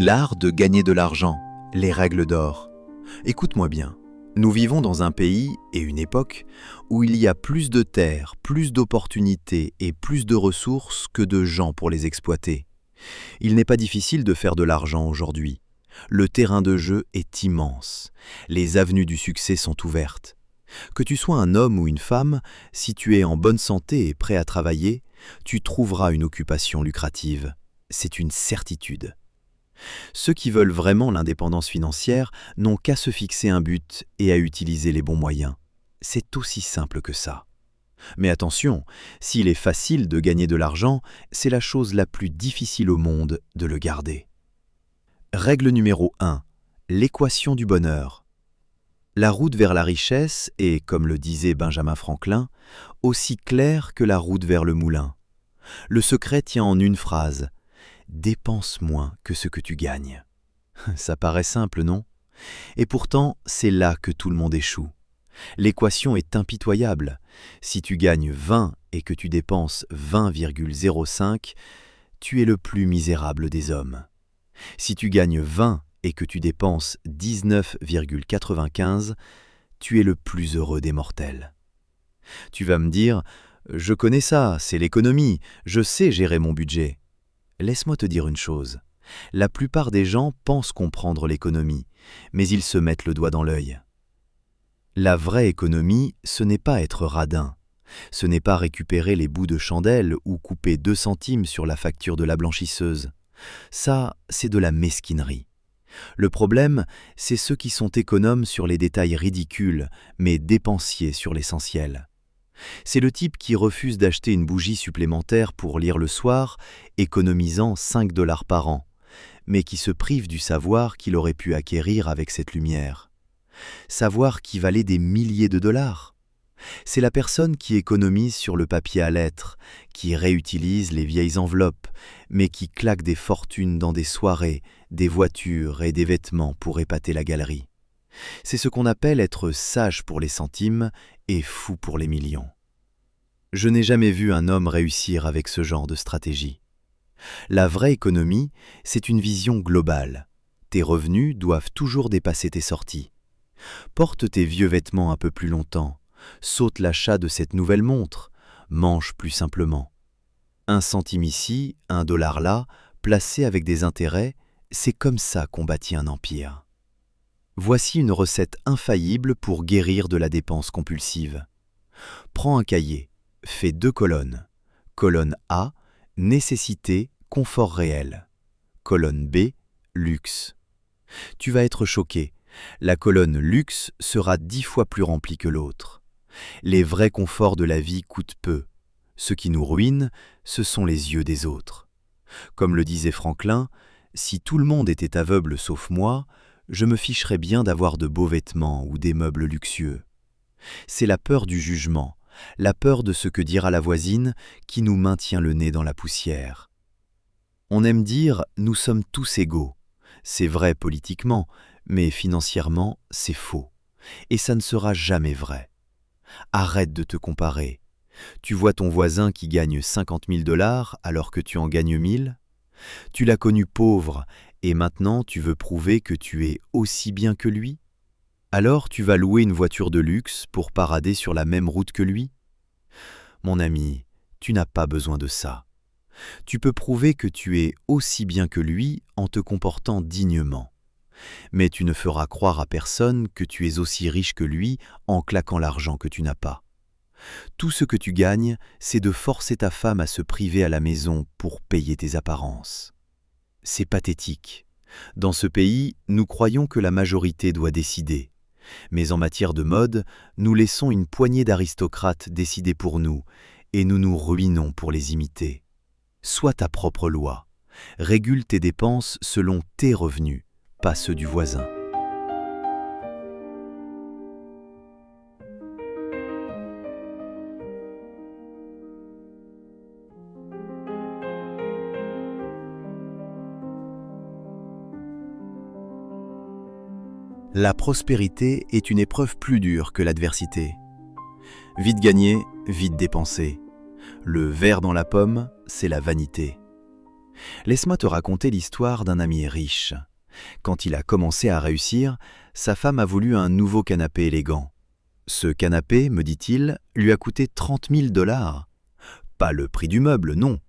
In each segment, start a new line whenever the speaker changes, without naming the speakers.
L'art de gagner de l'argent, les règles d'or. Écoute-moi bien, nous vivons dans un pays et une époque où il y a plus de terres, plus d'opportunités et plus de ressources que de gens pour les exploiter. Il n'est pas difficile de faire de l'argent aujourd'hui. Le terrain de jeu est immense. Les avenues du succès sont ouvertes. Que tu sois un homme ou une femme, si tu es en bonne santé et prêt à travailler, tu trouveras une occupation lucrative. C'est une certitude. Ceux qui veulent vraiment l'indépendance financière n'ont qu'à se fixer un but et à utiliser les bons moyens. C'est aussi simple que ça. Mais attention, s'il est facile de gagner de l'argent, c'est la chose la plus difficile au monde de le garder. Règle numéro 1. L'équation du bonheur. La route vers la richesse est, comme le disait Benjamin Franklin, aussi claire que la route vers le moulin. Le secret tient en une phrase: dépense moins que ce que tu gagnes. Ça paraît simple, non? Et pourtant, c'est là que tout le monde échoue. L'équation est impitoyable. Si tu gagnes 20 et que tu dépenses 20,05, tu es le plus misérable des hommes. Si tu gagnes 20 et que tu dépenses 19,95, tu es le plus heureux des mortels. Tu vas me dire, je connais ça, c'est l'économie, je sais gérer mon budget. Laisse-moi te dire une chose, la plupart des gens pensent comprendre l'économie, mais ils se mettent le doigt dans l'œil. La vraie économie, ce n'est pas être radin, ce n'est pas récupérer les bouts de chandelle ou couper 2 centimes sur la facture de la blanchisseuse. Ça, c'est de la mesquinerie. Le problème, c'est ceux qui sont économes sur les détails ridicules, mais dépensiers sur l'essentiel. C'est le type qui refuse d'acheter une bougie supplémentaire pour lire le soir, économisant 5 $ par an, mais qui se prive du savoir qu'il aurait pu acquérir avec cette lumière. Savoir qui valait des milliers de dollars. C'est la personne qui économise sur le papier à lettres, qui réutilise les vieilles enveloppes, mais qui claque des fortunes dans des soirées, des voitures et des vêtements pour épater la galerie. C'est ce qu'on appelle être sage pour les centimes et fou pour les millions. Je n'ai jamais vu un homme réussir avec ce genre de stratégie. La vraie économie, c'est une vision globale. Tes revenus doivent toujours dépasser tes sorties. Porte tes vieux vêtements un peu plus longtemps, saute l'achat de cette nouvelle montre, mange plus simplement. 1 centime ici, 1 $ là, placé avec des intérêts, c'est comme ça qu'on bâtit un empire. Voici une recette infaillible pour guérir de la dépense compulsive. Prends un cahier, fais 2 colonnes. Colonne A, nécessité, confort réel. Colonne B, luxe. Tu vas être choqué. La colonne luxe sera 10 fois plus remplie que l'autre. Les vrais conforts de la vie coûtent peu. Ce qui nous ruine, ce sont les yeux des autres. Comme le disait Franklin, si tout le monde était aveugle sauf moi, je me ficherais bien d'avoir de beaux vêtements ou des meubles luxueux. C'est la peur du jugement, la peur de ce que dira la voisine qui nous maintient le nez dans la poussière. On aime dire « nous sommes tous égaux ». C'est vrai politiquement, mais financièrement, c'est faux. Et ça ne sera jamais vrai. Arrête de te comparer. Tu vois ton voisin qui gagne 50 000 $ alors que tu en gagnes 1000. Tu l'as connu pauvre et maintenant tu veux prouver que tu es aussi bien que lui? Alors tu vas louer une voiture de luxe pour parader sur la même route que lui? Mon ami, tu n'as pas besoin de ça. Tu peux prouver que tu es aussi bien que lui en te comportant dignement. Mais tu ne feras croire à personne que tu es aussi riche que lui en claquant l'argent que tu n'as pas. Tout ce que tu gagnes, c'est de forcer ta femme à se priver à la maison pour payer tes apparences. C'est pathétique. Dans ce pays, nous croyons que la majorité doit décider. Mais en matière de mode, nous laissons une poignée d'aristocrates décider pour nous, et nous nous ruinons pour les imiter. Sois ta propre loi. Régule tes dépenses selon tes revenus, pas ceux du voisin. La prospérité est une épreuve plus dure que l'adversité. Vite gagné, vite dépensé. Le ver dans la pomme, c'est la vanité. Laisse-moi te raconter l'histoire d'un ami riche. Quand il a commencé à réussir, sa femme a voulu un nouveau canapé élégant. Ce canapé, me dit-il, lui a coûté 30 000 $. Pas le prix du meuble, non.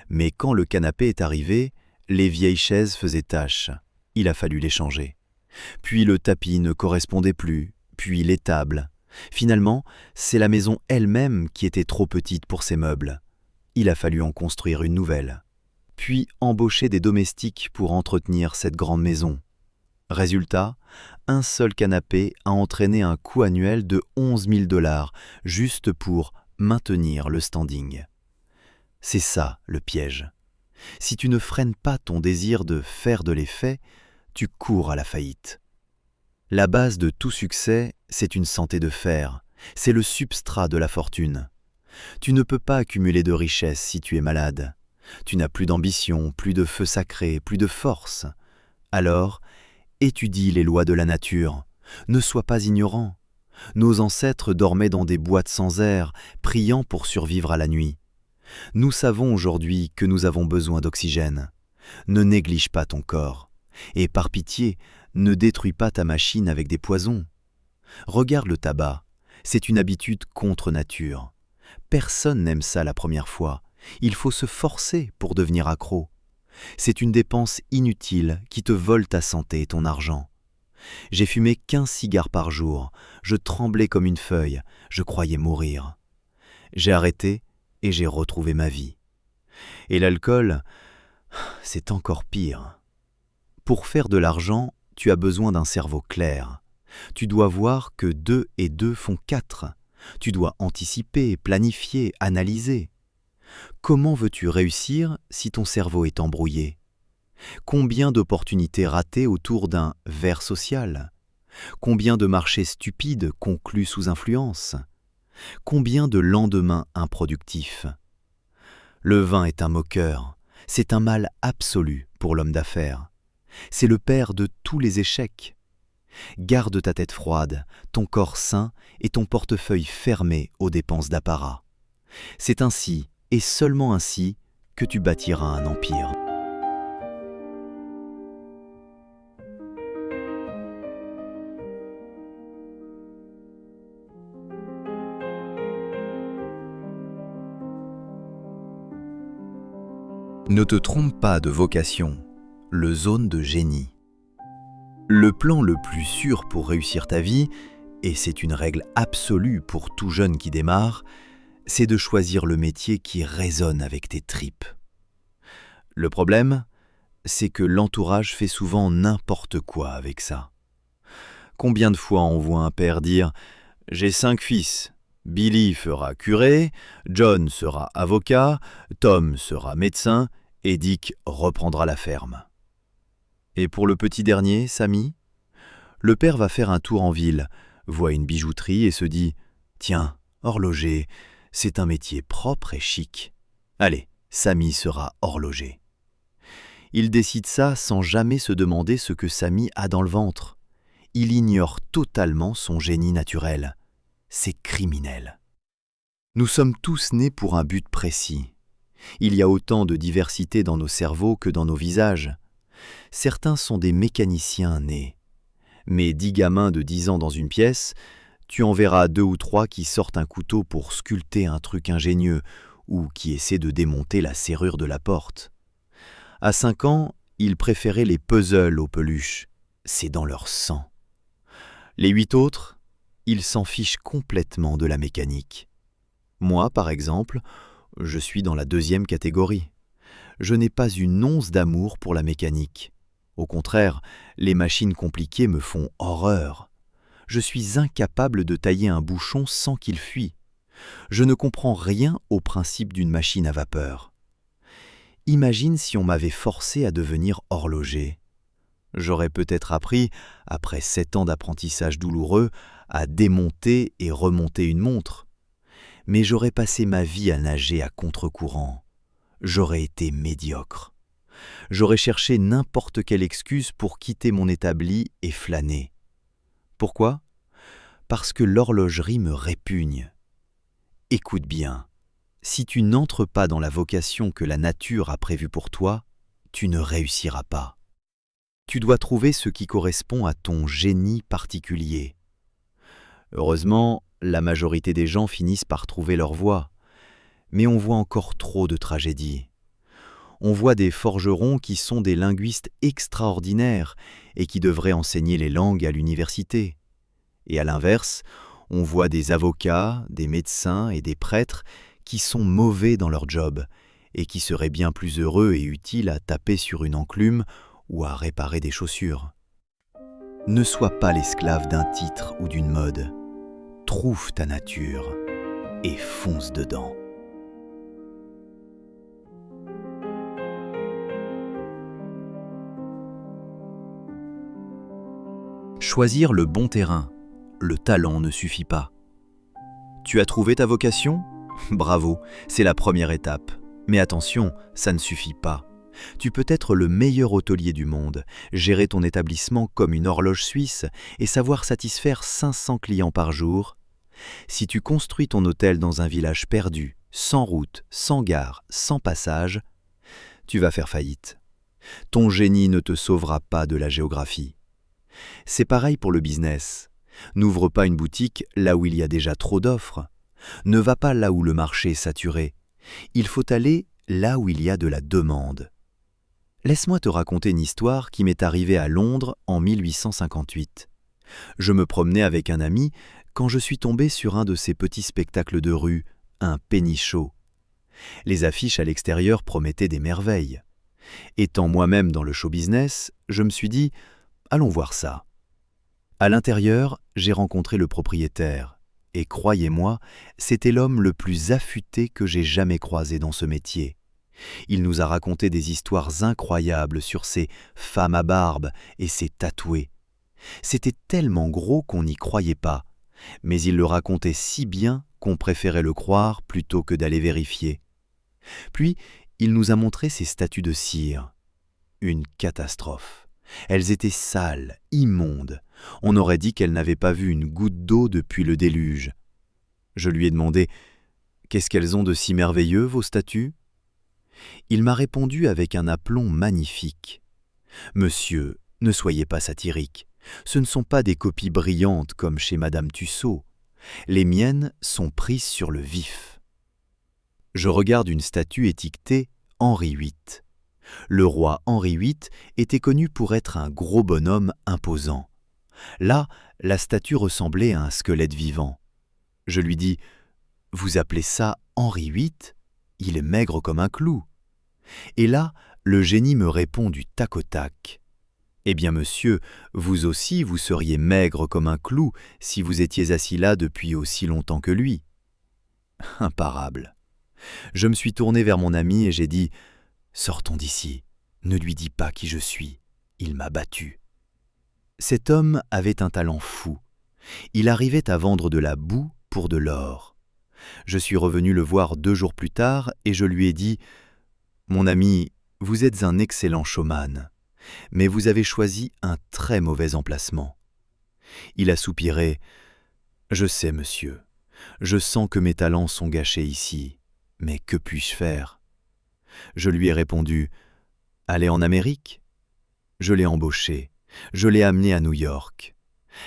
Mais quand le canapé est arrivé, les vieilles chaises faisaient tache. Il a fallu les changer. Puis le tapis ne correspondait plus, puis les tables. Finalement, c'est la maison elle-même qui était trop petite pour ces meubles. Il a fallu en construire une nouvelle. Puis embaucher des domestiques pour entretenir cette grande maison. Résultat, un seul canapé a entraîné un coût annuel de 11 000 $, juste pour maintenir le standing. C'est ça le piège. Si tu ne freines pas ton désir de faire de l'effet, tu cours à la faillite. La base de tout succès, c'est une santé de fer, c'est le substrat de la fortune. Tu ne peux pas accumuler de richesses si tu es malade. Tu n'as plus d'ambition, plus de feu sacré, plus de force. Alors, étudie les lois de la nature. Ne sois pas ignorant. Nos ancêtres dormaient dans des boîtes sans air, priant pour survivre à la nuit. Nous savons aujourd'hui que nous avons besoin d'oxygène. Ne néglige pas ton corps. Et par pitié, ne détruis pas ta machine avec des poisons. Regarde le tabac, c'est une habitude contre nature. Personne n'aime ça la première fois. Il faut se forcer pour devenir accro. C'est une dépense inutile qui te vole ta santé et ton argent. J'ai fumé 15 cigares par jour. Je tremblais comme une feuille. Je croyais mourir. J'ai arrêté et j'ai retrouvé ma vie. Et l'alcool, c'est encore pire. Pour faire de l'argent, tu as besoin d'un cerveau clair. Tu dois voir que 2 et 2 font 4. Tu dois anticiper, planifier, analyser. Comment veux-tu réussir si ton cerveau est embrouillé? Combien d'opportunités ratées autour d'un verre social? Combien de marchés stupides conclus sous influence? Combien de lendemains improductifs? Le vin est un moqueur, c'est un mal absolu pour l'homme d'affaires. C'est le père de tous les échecs. Garde ta tête froide, ton corps sain et ton portefeuille fermé aux dépenses d'apparat. C'est ainsi, et seulement ainsi, que tu bâtiras un empire. Ne te trompe pas de vocation, le zone de génie. Le plan le plus sûr pour réussir ta vie, et c'est une règle absolue pour tout jeune qui démarre, c'est de choisir le métier qui résonne avec tes tripes. Le problème, c'est que l'entourage fait souvent n'importe quoi avec ça. Combien de fois on voit un père dire « J'ai 5 fils, Billy fera curé, John sera avocat, Tom sera médecin et Dick reprendra la ferme. » Et pour le petit dernier, Samy, le père va faire un tour en ville, voit une bijouterie et se dit « Tiens, horloger, c'est un métier propre et chic. Allez, Samy sera horloger. » Il décide ça sans jamais se demander ce que Samy a dans le ventre. Il ignore totalement son génie naturel. C'est criminel. Nous sommes tous nés pour un but précis. Il y a autant de diversité dans nos cerveaux que dans nos visages. Certains sont des mécaniciens nés. Mais 10 gamins de 10 ans dans une pièce, tu en verras 2 ou 3 qui sortent un couteau pour sculpter un truc ingénieux ou qui essaient de démonter la serrure de la porte. À 5 ans, ils préféraient les puzzles aux peluches. C'est dans leur sang. Les 8 autres, ils s'en fichent complètement de la mécanique. Moi, par exemple, je suis dans la 2e catégorie. Je n'ai pas une once d'amour pour la mécanique. Au contraire, les machines compliquées me font horreur. Je suis incapable de tailler un bouchon sans qu'il fuit. Je ne comprends rien au principe d'une machine à vapeur. Imagine si on m'avait forcé à devenir horloger. J'aurais peut-être appris, après 7 ans d'apprentissage douloureux, à démonter et remonter une montre. Mais j'aurais passé ma vie à nager à contre-courant. J'aurais été médiocre. J'aurais cherché n'importe quelle excuse pour quitter mon établi et flâner. Pourquoi ? Parce que l'horlogerie me répugne. Écoute bien, si tu n'entres pas dans la vocation que la nature a prévue pour toi, tu ne réussiras pas. Tu dois trouver ce qui correspond à ton génie particulier. Heureusement, la majorité des gens finissent par trouver leur voie, mais on voit encore trop de tragédies. On voit des forgerons qui sont des linguistes extraordinaires et qui devraient enseigner les langues à l'université. Et à l'inverse, on voit des avocats, des médecins et des prêtres qui sont mauvais dans leur job et qui seraient bien plus heureux et utiles à taper sur une enclume ou à réparer des chaussures. Ne sois pas l'esclave d'un titre ou d'une mode. Trouve ta nature et fonce dedans. Choisir le bon terrain. Le talent ne suffit pas. Tu as trouvé ta vocation ? Bravo, c'est la première étape. Mais attention, ça ne suffit pas. Tu peux être le meilleur hôtelier du monde, gérer ton établissement comme une horloge suisse et savoir satisfaire 500 clients par jour. Si tu construis ton hôtel dans un village perdu, sans route, sans gare, sans passage, tu vas faire faillite. Ton génie ne te sauvera pas de la géographie. C'est pareil pour le business. N'ouvre pas une boutique là où il y a déjà trop d'offres. Ne va pas là où le marché est saturé. Il faut aller là où il y a de la demande. Laisse-moi te raconter une histoire qui m'est arrivée à Londres en 1858. Je me promenais avec un ami quand je suis tombé sur un de ces petits spectacles de rue, un penny show. Les affiches à l'extérieur promettaient des merveilles. Étant moi-même dans le show business, je me suis dit « allons voir ça ». À l'intérieur, j'ai rencontré le propriétaire. Et croyez-moi, c'était l'homme le plus affûté que j'ai jamais croisé dans ce métier. Il nous a raconté des histoires incroyables sur ses femmes à barbe et ses tatoués. C'était tellement gros qu'on n'y croyait pas, mais il le racontait si bien qu'on préférait le croire plutôt que d'aller vérifier. Puis, il nous a montré ses statues de cire. Une catastrophe. Elles étaient sales, immondes. On aurait dit qu'elles n'avaient pas vu une goutte d'eau depuis le déluge. Je lui ai demandé « Qu'est-ce qu'elles ont de si merveilleux, vos statues ?» Il m'a répondu avec un aplomb magnifique. « Monsieur, ne soyez pas satirique. Ce ne sont pas des copies brillantes comme chez Madame Tussaud. Les miennes sont prises sur le vif. » Je regarde une statue étiquetée Henri VIII. Le roi Henri VIII était connu pour être un gros bonhomme imposant. Là, la statue ressemblait à un squelette vivant. Je lui dis « Vous appelez ça Henri VIII ? Il est maigre comme un clou. » Et là, le génie me répond du tac au tac. « Eh bien, monsieur, vous aussi, vous seriez maigre comme un clou si vous étiez assis là depuis aussi longtemps que lui. » Imparable. Je me suis tourné vers mon ami et j'ai dit « Sortons d'ici, ne lui dis pas qui je suis, il m'a battu. » Cet homme avait un talent fou. Il arrivait à vendre de la boue pour de l'or. Je suis revenu le voir 2 jours plus tard et je lui ai dit « Mon ami, vous êtes un excellent showman, mais vous avez choisi un très mauvais emplacement. » Il a soupiré « Je sais, monsieur, je sens que mes talents sont gâchés ici, mais que puis-je faire ?» Je lui ai répondu « Aller en Amérique ?» Je l'ai embauché, je l'ai amené à New York.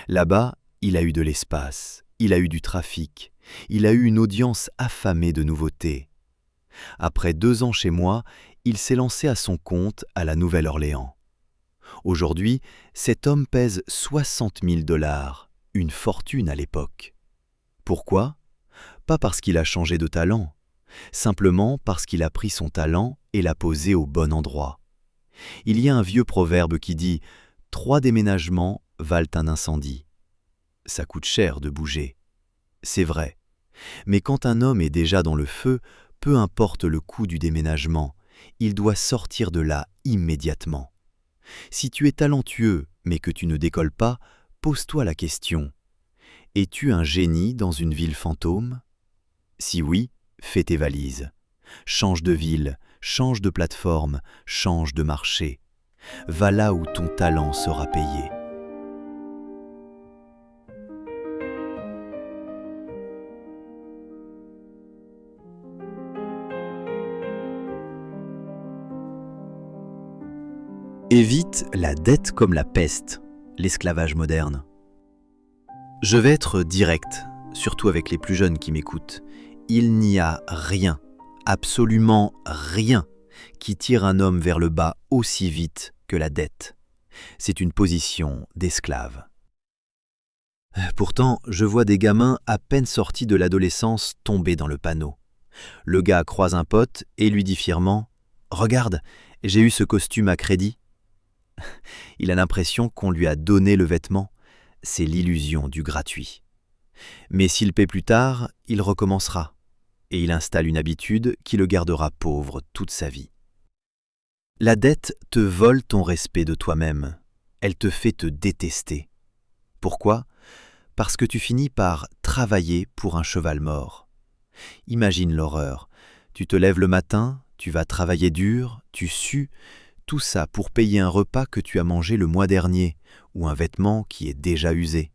Là-bas, il a eu de l'espace, il a eu du trafic, il a eu une audience affamée de nouveautés. Après 2 ans chez moi, il s'est lancé à son compte à la Nouvelle-Orléans. Aujourd'hui, cet homme pèse 60 000 $, une fortune à l'époque. Pourquoi ? Pas parce qu'il a changé de talent, simplement parce qu'il a pris son talent et l'a posé au bon endroit. Il y a un vieux proverbe qui dit « 3 déménagements valent un incendie ». Ça coûte cher de bouger. C'est vrai. Mais quand un homme est déjà dans le feu, peu importe le coût du déménagement, il doit sortir de là immédiatement. Si tu es talentueux mais que tu ne décolles pas, pose-toi la question. Es-tu un génie dans une ville fantôme ? Si oui, fais tes valises. Change de ville, change de plateforme, change de marché. Va là où ton talent sera payé. Évite la dette comme la peste, l'esclavage moderne. Je vais être direct, surtout avec les plus jeunes qui m'écoutent. Il n'y a rien, absolument rien, qui tire un homme vers le bas aussi vite que la dette. C'est une position d'esclave. Pourtant, je vois des gamins à peine sortis de l'adolescence tomber dans le panneau. Le gars croise un pote et lui dit fièrement « Regarde, j'ai eu ce costume à crédit ». Il a l'impression qu'on lui a donné le vêtement. C'est l'illusion du gratuit. Mais s'il paie plus tard, il recommencera. Et il installe une habitude qui le gardera pauvre toute sa vie. La dette te vole ton respect de toi-même. Elle te fait te détester. Pourquoi ? Parce que tu finis par travailler pour un cheval mort. Imagine l'horreur. Tu te lèves le matin, tu vas travailler dur, tu sues, tout ça pour payer un repas que tu as mangé le mois dernier ou un vêtement qui est déjà usé.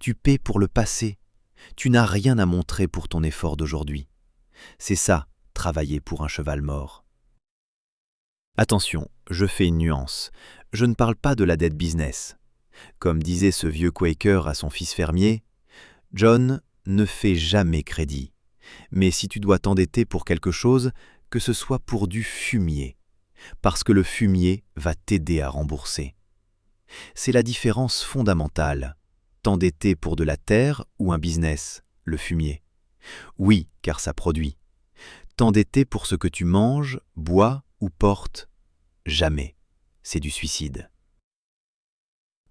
Tu paies pour le passé. Tu n'as rien à montrer pour ton effort d'aujourd'hui. C'est ça, travailler pour un cheval mort. Attention, je fais une nuance. Je ne parle pas de la dette business. Comme disait ce vieux Quaker à son fils fermier, « John, ne fais jamais crédit. Mais si tu dois t'endetter pour quelque chose, que ce soit pour du fumier. Parce que le fumier va t'aider à rembourser. » C'est la différence fondamentale. T'endetter pour de la terre ou un business, le fumier. Oui, car ça produit. T'endetter pour ce que tu manges, bois ou portes, jamais. C'est du suicide.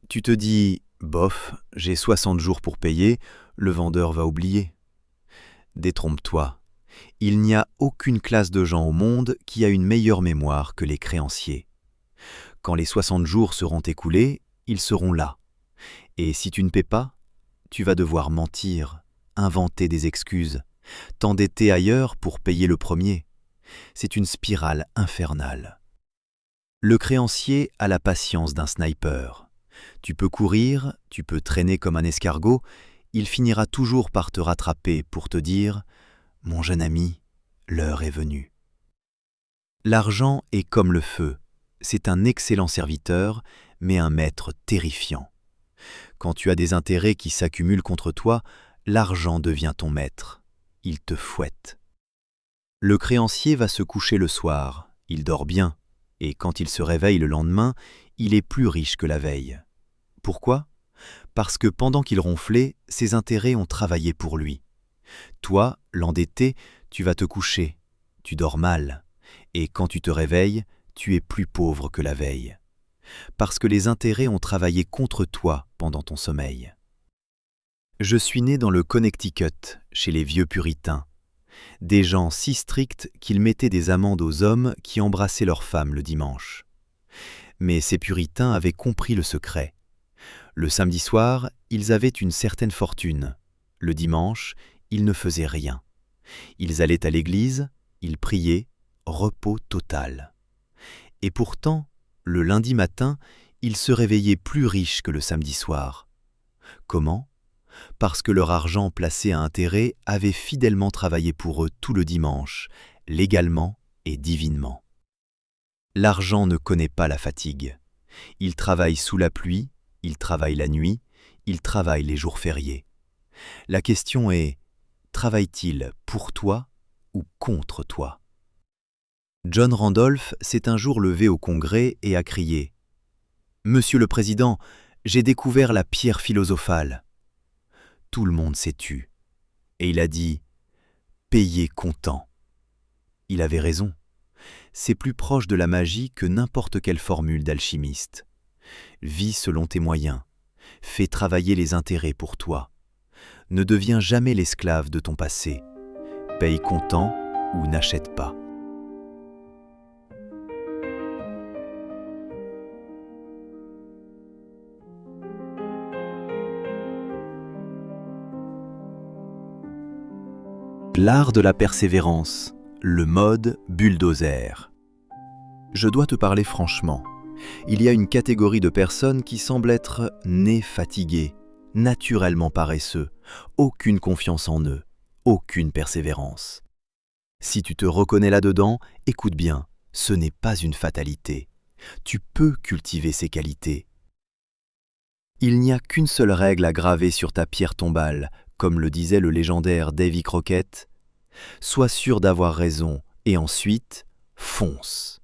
Tu te dis, bof, j'ai 60 jours pour payer, le vendeur va oublier. Détrompe-toi. Il n'y a aucune classe de gens au monde qui a une meilleure mémoire que les créanciers. Quand les 60 jours seront écoulés, ils seront là. Et si tu ne paies pas, tu vas devoir mentir, inventer des excuses, t'endetter ailleurs pour payer le premier. C'est une spirale infernale. Le créancier a la patience d'un sniper. Tu peux courir, tu peux traîner comme un escargot, il finira toujours par te rattraper pour te dire « Mon jeune ami, l'heure est venue ». L'argent est comme le feu. C'est un excellent serviteur, mais un maître terrifiant. Quand tu as des intérêts qui s'accumulent contre toi, l'argent devient ton maître. Il te fouette. Le créancier va se coucher le soir, il dort bien, et quand il se réveille le lendemain, il est plus riche que la veille. Pourquoi ? Parce que pendant qu'il ronflait, ses intérêts ont travaillé pour lui. Toi, l'endetté, tu vas te coucher, tu dors mal, et quand tu te réveilles, tu es plus pauvre que la veille. Parce que les intérêts ont travaillé contre toi pendant ton sommeil. Je suis né dans le Connecticut, chez les vieux puritains. Des gens si stricts qu'ils mettaient des amendes aux hommes qui embrassaient leurs femmes le dimanche. Mais ces puritains avaient compris le secret. Le samedi soir, ils avaient une certaine fortune. Le dimanche, ils ne faisaient rien. Ils allaient à l'église, ils priaient, repos total. Et pourtant, le lundi matin, ils se réveillaient plus riches que le samedi soir. Comment ? Parce que leur argent placé à intérêt avait fidèlement travaillé pour eux tout le dimanche, légalement et divinement. L'argent ne connaît pas la fatigue. Il travaille sous la pluie, il travaille la nuit, il travaille les jours fériés. La question est, travaille-t-il pour toi ou contre toi ? John Randolph s'est un jour levé au Congrès et a crié « Monsieur le Président, j'ai découvert la pierre philosophale ». Tout le monde s'est tu. Et il a dit « Payez comptant ». Il avait raison. C'est plus proche de la magie que n'importe quelle formule d'alchimiste. Vis selon tes moyens. Fais travailler les intérêts pour toi. Ne deviens jamais l'esclave de ton passé. Paye comptant ou n'achète pas. L'art de la persévérance, le mode bulldozer. Je dois te parler franchement. Il y a une catégorie de personnes qui semblent être nées fatiguées, naturellement paresseux, aucune confiance en eux, aucune persévérance. Si tu te reconnais là-dedans, écoute bien, ce n'est pas une fatalité, Tu peux cultiver ces qualités. Il n'y a qu'une seule règle à graver sur ta pierre tombale, comme le disait le légendaire Davy Crockett. Sois sûr d'avoir raison et ensuite, fonce.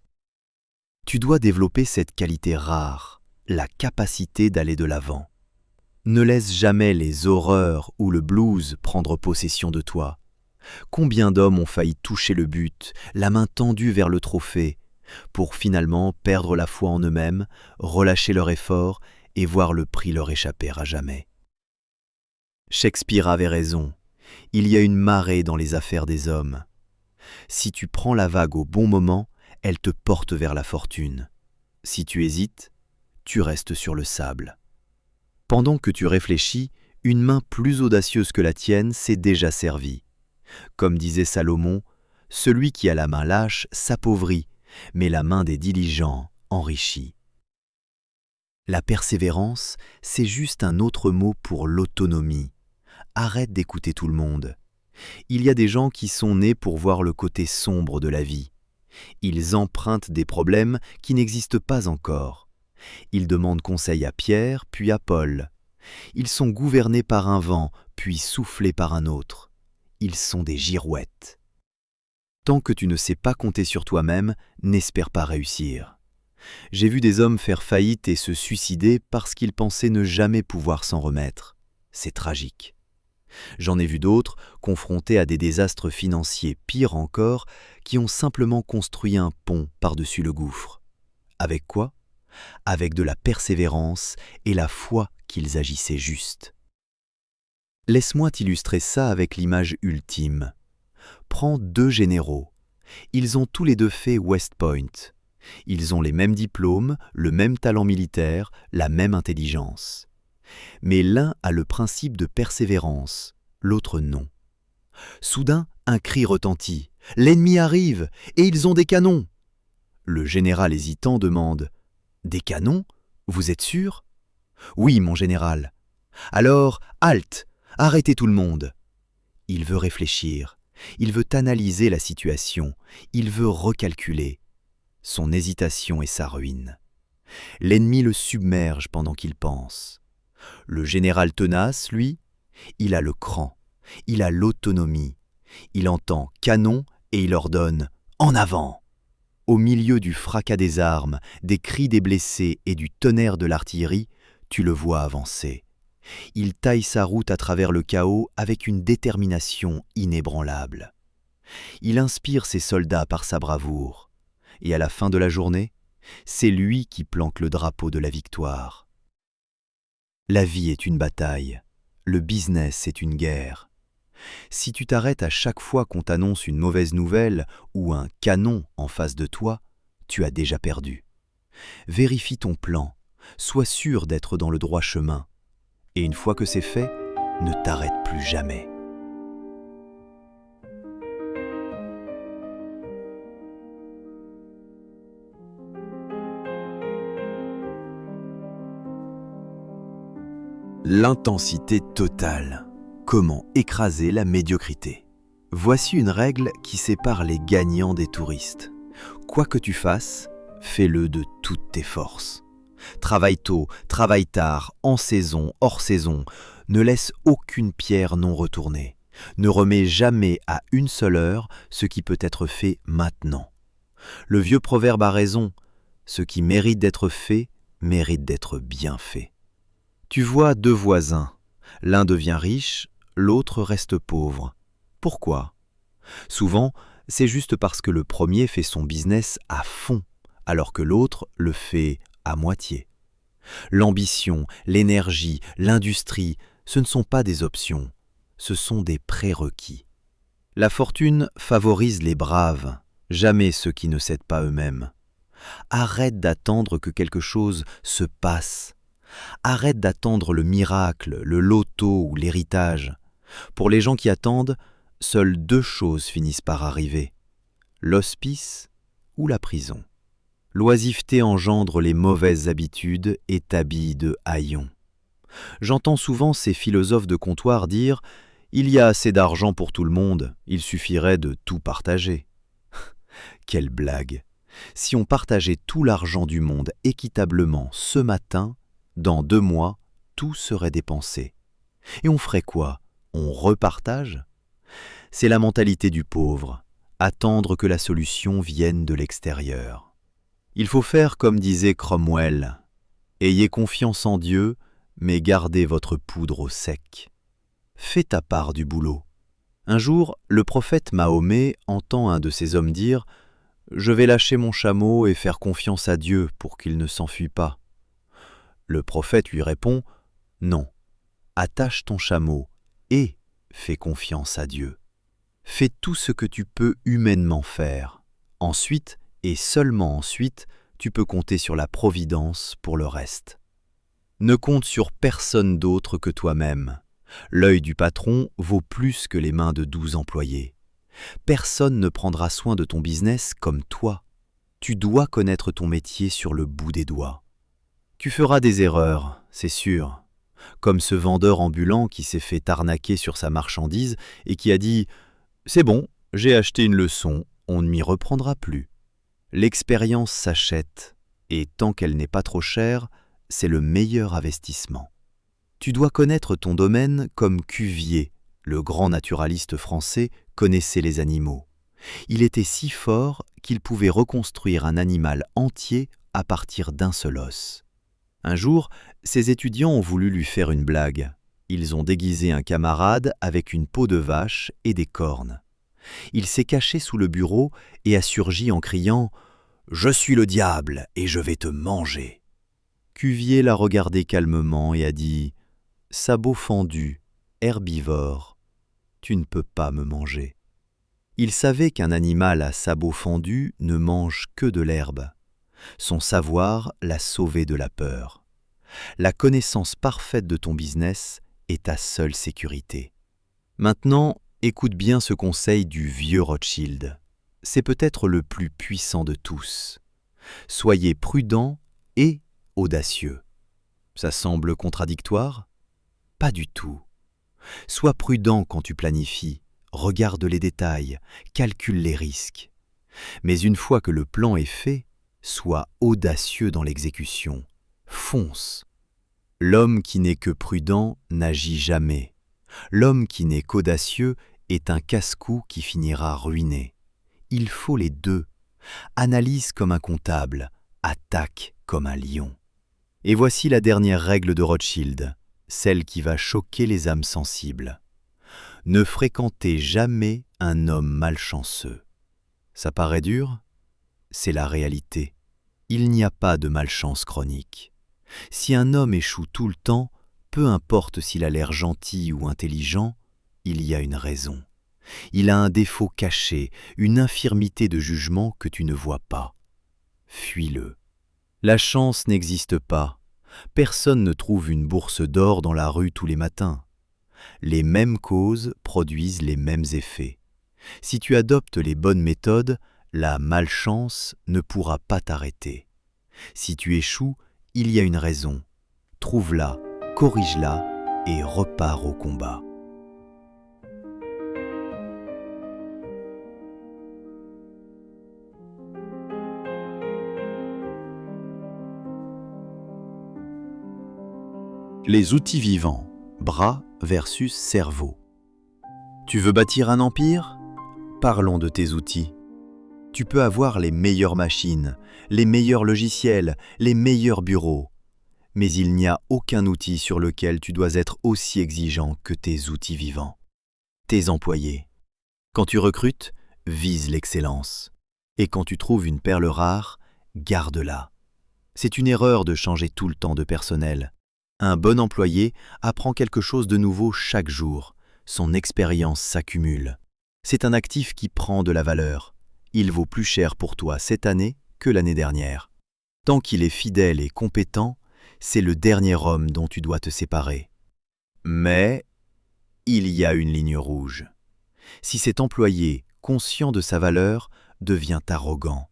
Tu dois développer cette qualité rare, la capacité d'aller de l'avant. Ne laisse jamais les horreurs ou le blues prendre possession de toi. Combien d'hommes ont failli toucher le but, la main tendue vers le trophée, pour finalement perdre la foi en eux-mêmes, relâcher leur effort et voir le prix leur échapper à jamais. Shakespeare avait raison, il y a une marée dans les affaires des hommes. Si tu prends la vague au bon moment, elle te porte vers la fortune. Si tu hésites, tu restes sur le sable. Pendant que tu réfléchis, une main plus audacieuse que la tienne s'est déjà servie. Comme disait Salomon, celui qui a la main lâche s'appauvrit, mais la main des diligents enrichit. La persévérance, c'est juste un autre mot pour l'autonomie. Arrête d'écouter tout le monde. Il y a des gens qui sont nés pour voir le côté sombre de la vie. Ils empruntent des problèmes qui n'existent pas encore. Ils demandent conseil à Pierre, puis à Paul. Ils sont gouvernés par un vent, puis soufflés par un autre. Ils sont des girouettes. Tant que tu ne sais pas compter sur toi-même, n'espère pas réussir. J'ai vu des hommes faire faillite et se suicider parce qu'ils pensaient ne jamais pouvoir s'en remettre. C'est tragique. J'en ai vu d'autres, confrontés à des désastres financiers pires encore, qui ont simplement construit un pont par-dessus le gouffre. Avec quoi ? Avec de la persévérance et la foi qu'ils agissaient juste. Laisse-moi t'illustrer ça avec l'image ultime. Prends 2 généraux. Ils ont tous les 2 fait West Point. Ils ont les mêmes diplômes, le même talent militaire, la même intelligence. Mais l'un a le principe de persévérance, l'autre non. Soudain, un cri retentit. « L'ennemi arrive, et ils ont des canons !» Le général hésitant demande « Des canons ? Vous êtes sûr ?»« Oui, mon général. »« Alors, halte, arrêtez tout le monde !» Il veut réfléchir, il veut analyser la situation, il veut recalculer. Son hésitation est sa ruine. L'ennemi le submerge pendant qu'il pense. Le général tenace, lui, il a le cran, il a l'autonomie. Il entend canon et il ordonne « En avant !» Au milieu du fracas des armes, des cris des blessés et du tonnerre de l'artillerie, tu le vois avancer. Il taille sa route à travers le chaos avec une détermination inébranlable. Il inspire ses soldats par sa bravoure. Et à la fin de la journée, c'est lui qui planque le drapeau de la victoire. La vie est une bataille, le business est une guerre. Si tu t'arrêtes à chaque fois qu'on t'annonce une mauvaise nouvelle ou un canon en face de toi, tu as déjà perdu. Vérifie ton plan, sois sûr d'être dans le droit chemin. Et une fois que c'est fait, ne t'arrête plus jamais. L'intensité totale. Comment écraser la médiocrité? Voici une règle qui sépare les gagnants des touristes. Quoi que tu fasses, fais-le de toutes tes forces. Travaille tôt, travaille tard, en saison, hors saison. Ne laisse aucune pierre non retournée. Ne remets jamais à une seule heure ce qui peut être fait maintenant. Le vieux proverbe a raison. Ce qui mérite d'être fait, mérite d'être bien fait. Tu vois 2 voisins. L'un devient riche, l'autre reste pauvre. Pourquoi ? Souvent, c'est juste parce que le premier fait son business à fond, alors que l'autre le fait à moitié. L'ambition, l'énergie, l'industrie, ce ne sont pas des options, ce sont des prérequis. La fortune favorise les braves, jamais ceux qui ne cèdent pas eux-mêmes. Arrête d'attendre que quelque chose se passe. Arrête d'attendre le miracle, le loto ou l'héritage. Pour les gens qui attendent, seules 2 choses finissent par arriver. L'hospice ou la prison. L'oisiveté engendre les mauvaises habitudes et t'habille de haillons. J'entends souvent ces philosophes de comptoir dire « Il y a assez d'argent pour tout le monde, il suffirait de tout partager. » Quelle blague! Si on partageait tout l'argent du monde équitablement ce matin, dans 2 mois, tout serait dépensé. Et on ferait quoi? On repartage? C'est la mentalité du pauvre, attendre que la solution vienne de l'extérieur. Il faut faire comme disait Cromwell. Ayez confiance en Dieu, mais gardez votre poudre au sec. Fais ta part du boulot. Un jour, le prophète Mahomet entend un de ses hommes dire « Je vais lâcher mon chameau et faire confiance à Dieu pour qu'il ne s'enfuit pas. » Le prophète lui répond « Non, attache ton chameau et fais confiance à Dieu. Fais tout ce que tu peux humainement faire. Ensuite, et seulement ensuite, tu peux compter sur la providence pour le reste. Ne compte sur personne d'autre que toi-même. L'œil du patron vaut plus que les mains de 12 employés. Personne ne prendra soin de ton business comme toi. Tu dois connaître ton métier sur le bout des doigts. Tu feras des erreurs, c'est sûr. Comme ce vendeur ambulant qui s'est fait arnaquer sur sa marchandise et qui a dit « C'est bon, j'ai acheté une leçon, on ne m'y reprendra plus. » L'expérience s'achète, et tant qu'elle n'est pas trop chère, c'est le meilleur investissement. Tu dois connaître ton domaine comme Cuvier, le grand naturaliste français, connaissait les animaux. Il était si fort qu'il pouvait reconstruire un animal entier à partir d'un seul os. Un jour, ses étudiants ont voulu lui faire une blague. Ils ont déguisé un camarade avec une peau de vache et des cornes. Il s'est caché sous le bureau et a surgi en criant « Je suis le diable et je vais te manger !» Cuvier l'a regardé calmement et a dit « Sabot fendu, herbivore, tu ne peux pas me manger. » Il savait qu'un animal à sabot fendu ne mange que de l'herbe. Son savoir l'a sauvé de la peur. La connaissance parfaite de ton business est ta seule sécurité. Maintenant, écoute bien ce conseil du vieux Rothschild. C'est peut-être le plus puissant de tous. Soyez prudent et audacieux. Ça semble contradictoire? Pas du tout. Sois prudent quand tu planifies, regarde les détails, calcule les risques. Mais une fois que le plan est fait, sois audacieux dans l'exécution. Fonce. L'homme qui n'est que prudent n'agit jamais. L'homme qui n'est qu'audacieux est un casse-cou qui finira ruiné. Il faut les deux. Analyse comme un comptable, attaque comme un lion. Et voici la dernière règle de Rothschild, celle qui va choquer les âmes sensibles. Ne fréquentez jamais un homme malchanceux. Ça paraît dur? C'est la réalité. Il n'y a pas de malchance chronique. Si un homme échoue tout le temps, peu importe s'il a l'air gentil ou intelligent, il y a une raison. Il a un défaut caché, une infirmité de jugement que tu ne vois pas. Fuis-le. La chance n'existe pas. Personne ne trouve une bourse d'or dans la rue tous les matins. Les mêmes causes produisent les mêmes effets. Si tu adoptes les bonnes méthodes, la malchance ne pourra pas t'arrêter. Si tu échoues, il y a une raison. Trouve-la, corrige-la et repars au combat. Les outils vivants, bras versus cerveau. Tu veux bâtir un empire? Parlons de tes outils. Tu peux avoir les meilleures machines, les meilleurs logiciels, les meilleurs bureaux. Mais il n'y a aucun outil sur lequel tu dois être aussi exigeant que tes outils vivants. Tes employés. Quand tu recrutes, vise l'excellence. Et quand tu trouves une perle rare, garde-la. C'est une erreur de changer tout le temps de personnel. Un bon employé apprend quelque chose de nouveau chaque jour. Son expérience s'accumule. C'est un actif qui prend de la valeur. Il vaut plus cher pour toi cette année que l'année dernière. Tant qu'il est fidèle et compétent, c'est le dernier homme dont tu dois te séparer. Mais il y a une ligne rouge. Si cet employé, conscient de sa valeur, devient arrogant,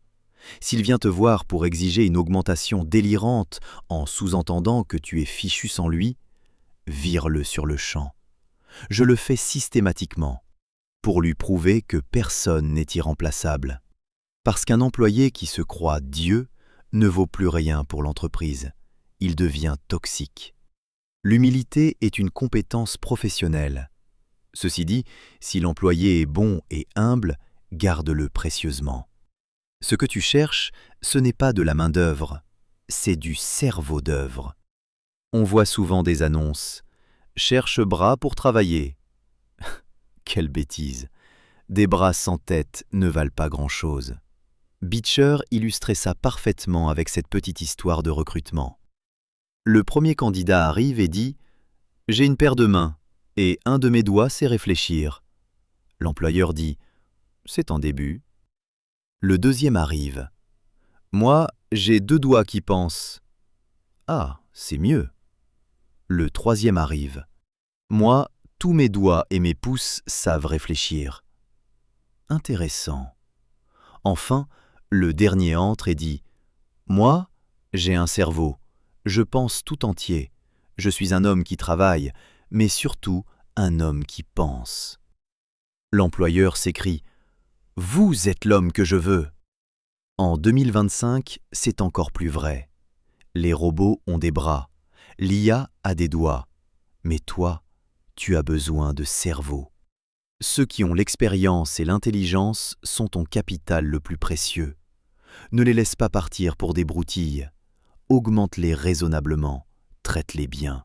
s'il vient te voir pour exiger une augmentation délirante en sous-entendant que tu es fichu sans lui, vire-le sur le champ. Je le fais systématiquement, pour lui prouver que personne n'est irremplaçable. Parce qu'un employé qui se croit Dieu ne vaut plus rien pour l'entreprise. Il devient toxique. L'humilité est une compétence professionnelle. Ceci dit, si l'employé est bon et humble, garde-le précieusement. Ce que tu cherches, ce n'est pas de la main-d'œuvre, c'est du cerveau d'œuvre. On voit souvent des annonces « Cherche bras pour travailler ». Quelle bêtise! Des bras sans tête ne valent pas grand-chose. Beecher illustrait ça parfaitement avec cette petite histoire de recrutement. Le premier candidat arrive et dit « J'ai une paire de mains, et un de mes doigts sait réfléchir ». L'employeur dit « C'est un début ». Le deuxième arrive « Moi, j'ai 2 doigts qui pensent ». « Ah, c'est mieux ». Le troisième arrive « Moi, tous mes doigts et mes pouces savent réfléchir ». Intéressant. Enfin, le dernier entre et dit « Moi, j'ai un cerveau, je pense tout entier, je suis un homme qui travaille, mais surtout un homme qui pense. » L'employeur s'écrie « Vous êtes l'homme que je veux !» En 2025, c'est encore plus vrai. Les robots ont des bras, l'IA a des doigts, mais toi, tu as besoin de cerveau. Ceux qui ont l'expérience et l'intelligence sont ton capital le plus précieux. Ne les laisse pas partir pour des broutilles. Augmente-les raisonnablement, traite-les bien.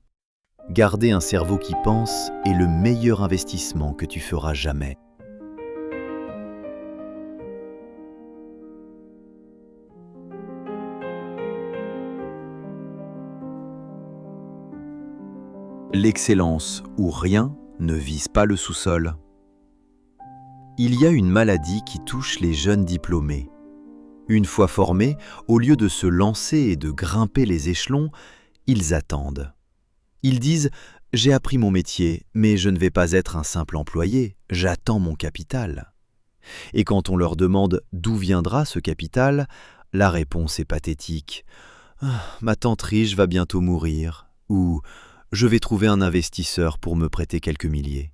Garder un cerveau qui pense est le meilleur investissement que tu feras jamais. L'excellence ou rien ne vise pas le sous-sol. Il y a une maladie qui touche les jeunes diplômés. Une fois formés, au lieu de se lancer et de grimper les échelons, ils attendent. Ils disent « J'ai appris mon métier, mais je ne vais pas être un simple employé, j'attends mon capital. » Et quand on leur demande d'où viendra ce capital, la réponse est pathétique. « Ma tante riche va bientôt mourir » ou « Je vais trouver un investisseur pour me prêter quelques milliers. »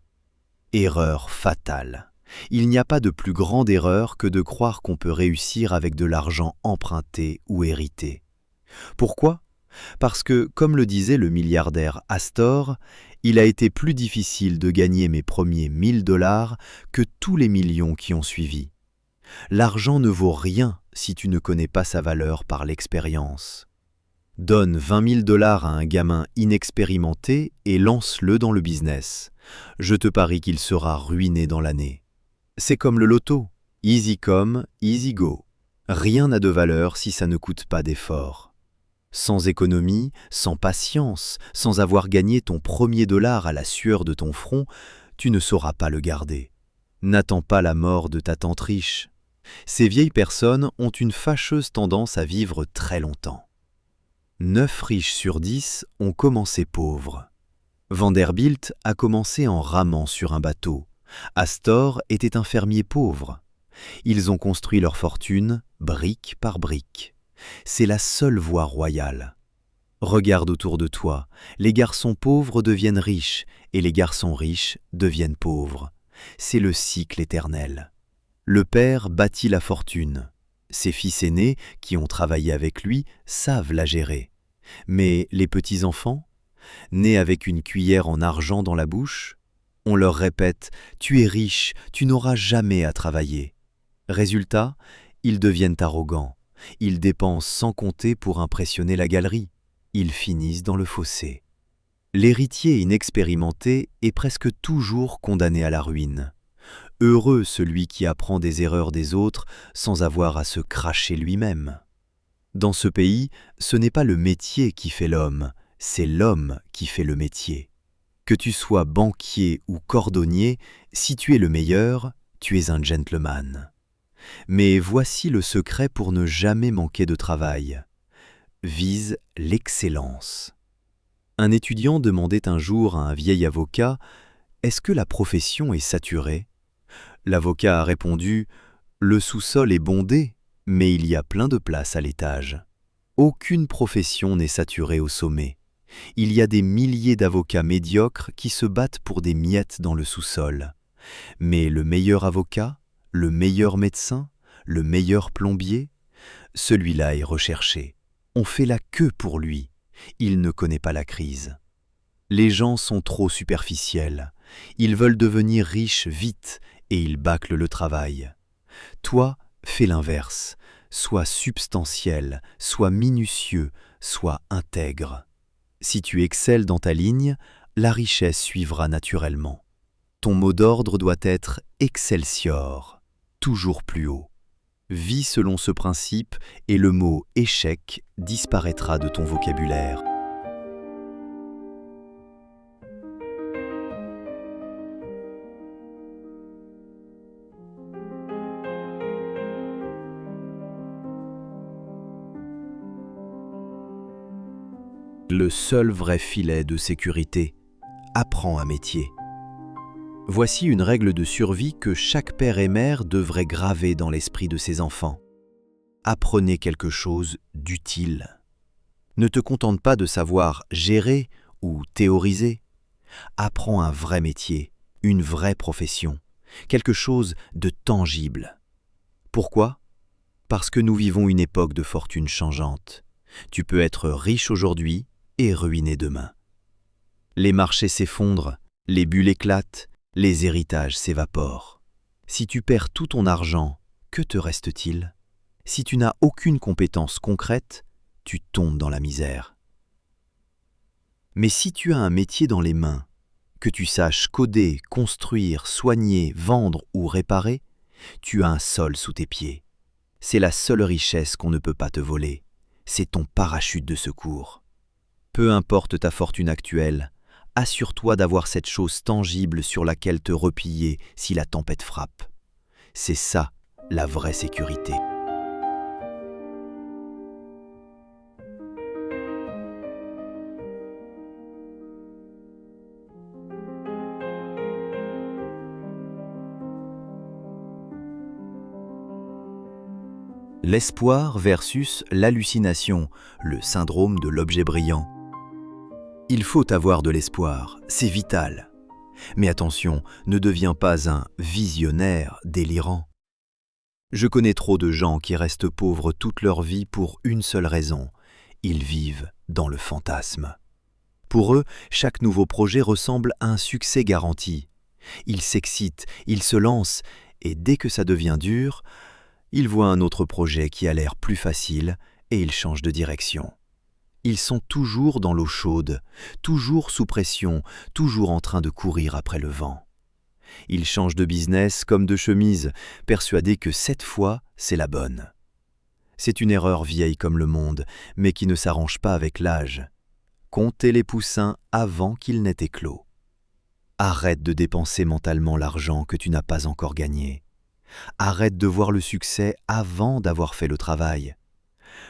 Erreur fatale. Il n'y a pas de plus grande erreur que de croire qu'on peut réussir avec de l'argent emprunté ou hérité. Pourquoi ? Parce que, comme le disait le milliardaire Astor, il a été plus difficile de gagner mes premiers 1000 $ que tous les millions qui ont suivi. L'argent ne vaut rien si tu ne connais pas sa valeur par l'expérience. Donne 20 000 $ à un gamin inexpérimenté et lance-le dans le business. Je te parie qu'il sera ruiné dans l'année. C'est comme le loto, easy come, easy go. Rien n'a de valeur si ça ne coûte pas d'effort. Sans économie, sans patience, sans avoir gagné ton premier dollar à la sueur de ton front, tu ne sauras pas le garder. N'attends pas la mort de ta tante riche. Ces vieilles personnes ont une fâcheuse tendance à vivre très longtemps. 9 riches sur 10 ont commencé pauvres. Vanderbilt a commencé en ramant sur un bateau. Astor était un fermier pauvre. Ils ont construit leur fortune brique par brique. C'est la seule voie royale. Regarde autour de toi, les garçons pauvres deviennent riches et les garçons riches deviennent pauvres. C'est le cycle éternel. Le père bâtit la fortune. Ses fils aînés, qui ont travaillé avec lui, savent la gérer. Mais les petits-enfants, nés avec une cuillère en argent dans la bouche, on leur répète « Tu es riche, tu n'auras jamais à travailler ». Résultat, ils deviennent arrogants. Ils dépensent sans compter pour impressionner la galerie. Ils finissent dans le fossé. L'héritier inexpérimenté est presque toujours condamné à la ruine. Heureux celui qui apprend des erreurs des autres sans avoir à se cracher lui-même. Dans ce pays, ce n'est pas le métier qui fait l'homme, c'est l'homme qui fait le métier. Que tu sois banquier ou cordonnier, si tu es le meilleur, tu es un gentleman. Mais voici le secret pour ne jamais manquer de travail. Vise l'excellence. Un étudiant demandait un jour à un vieil avocat « Est-ce que la profession est saturée ?» L'avocat a répondu « Le sous-sol est bondé, mais il y a plein de place à l'étage. » Aucune profession n'est saturée au sommet. Il y a des milliers d'avocats médiocres qui se battent pour des miettes dans le sous-sol. Mais le meilleur avocat, le meilleur médecin, le meilleur plombier, celui-là est recherché. On fait la queue pour lui. Il ne connaît pas la crise. Les gens sont trop superficiels. Ils veulent devenir riches vite et ils bâclent le travail. Toi, fais l'inverse. Sois substantiel, sois minutieux, sois intègre. Si tu excelles dans ta ligne, la richesse suivra naturellement. Ton mot d'ordre doit être Excelsior, toujours plus haut. Vis selon ce principe et le mot échec disparaîtra de ton vocabulaire. Le seul vrai filet de sécurité, apprends un métier. Voici une règle de survie que chaque père et mère devrait graver dans l'esprit de ses enfants. Apprenez quelque chose d'utile. Ne te contente pas de savoir gérer ou théoriser. Apprends un vrai métier, une vraie profession, quelque chose de tangible. Pourquoi ? Parce que nous vivons une époque de fortune changeante. Tu peux être riche aujourd'hui et ruiné demain. Les marchés s'effondrent, les bulles éclatent, les héritages s'évaporent. Si tu perds tout ton argent, que te reste-t-il ? Si tu n'as aucune compétence concrète, tu tombes dans la misère. Mais si tu as un métier dans les mains, que tu saches coder, construire, soigner, vendre ou réparer, tu as un sol sous tes pieds. C'est la seule richesse qu'on ne peut pas te voler. C'est ton parachute de secours. Peu importe ta fortune actuelle, assure-toi d'avoir cette chose tangible sur laquelle te replier si la tempête frappe. C'est ça, la vraie sécurité. L'espoir versus l'hallucination, le syndrome de l'objet brillant. Il faut avoir de l'espoir, c'est vital. Mais attention, ne deviens pas un visionnaire délirant. Je connais trop de gens qui restent pauvres toute leur vie pour une seule raison. Ils vivent dans le fantasme. Pour eux, chaque nouveau projet ressemble à un succès garanti. Ils s'excitent, ils se lancent, et dès que ça devient dur, ils voient un autre projet qui a l'air plus facile et ils changent de direction. Ils sont toujours dans l'eau chaude, toujours sous pression, toujours en train de courir après le vent. Ils changent de business comme de chemise, persuadés que cette fois, c'est la bonne. C'est une erreur vieille comme le monde, mais qui ne s'arrange pas avec l'âge. Comptez les poussins avant qu'ils n'aient éclos. Arrête de dépenser mentalement l'argent que tu n'as pas encore gagné. Arrête de voir le succès avant d'avoir fait le travail.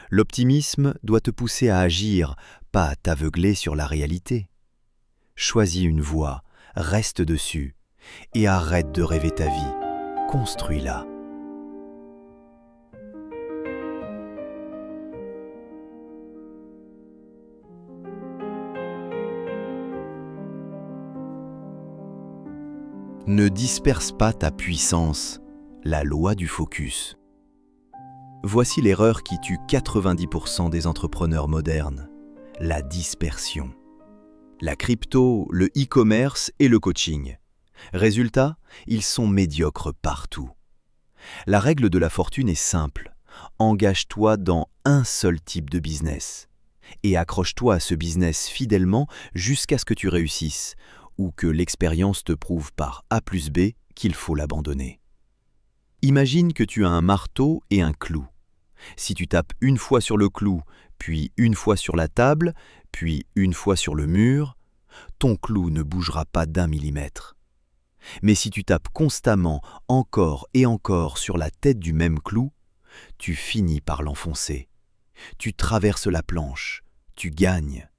L'optimisme doit te pousser à agir, pas à t'aveugler sur la réalité. Choisis une voie, reste dessus, et arrête de rêver ta vie. Construis-la. Ne disperse pas ta puissance, la loi du focus. Voici l'erreur qui tue 90% des entrepreneurs modernes, la dispersion. La crypto, le e-commerce et le coaching. Résultat, ils sont médiocres partout. La règle de la fortune est simple. Engage-toi dans un seul type de business et accroche-toi à ce business fidèlement jusqu'à ce que tu réussisses ou que l'expérience te prouve par A plus B qu'il faut l'abandonner. Imagine que tu as un marteau et un clou. Si tu tapes une fois sur le clou, puis une fois sur la table, puis une fois sur le mur, ton clou ne bougera pas d'1 millimètre. Mais si tu tapes constamment, encore et encore sur la tête du même clou, tu finis par l'enfoncer. Tu traverses la planche, tu gagnes.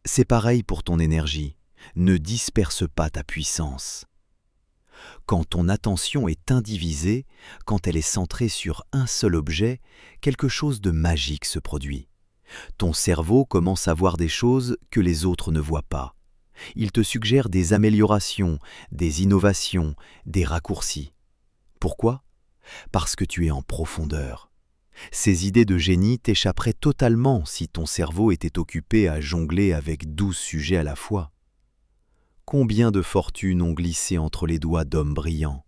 C'est pareil pour ton énergie. Ne disperse pas ta puissance. Quand ton attention est indivisée, quand elle est centrée sur un seul objet, quelque chose de magique se produit. Ton cerveau commence à voir des choses que les autres ne voient pas. Il te suggère des améliorations, des innovations, des raccourcis. Pourquoi ? Parce que tu es en profondeur. Ces idées de génie t'échapperaient totalement si ton cerveau était occupé à jongler avec 12 sujets à la fois. Combien de fortunes ont glissé entre les doigts d'hommes brillants,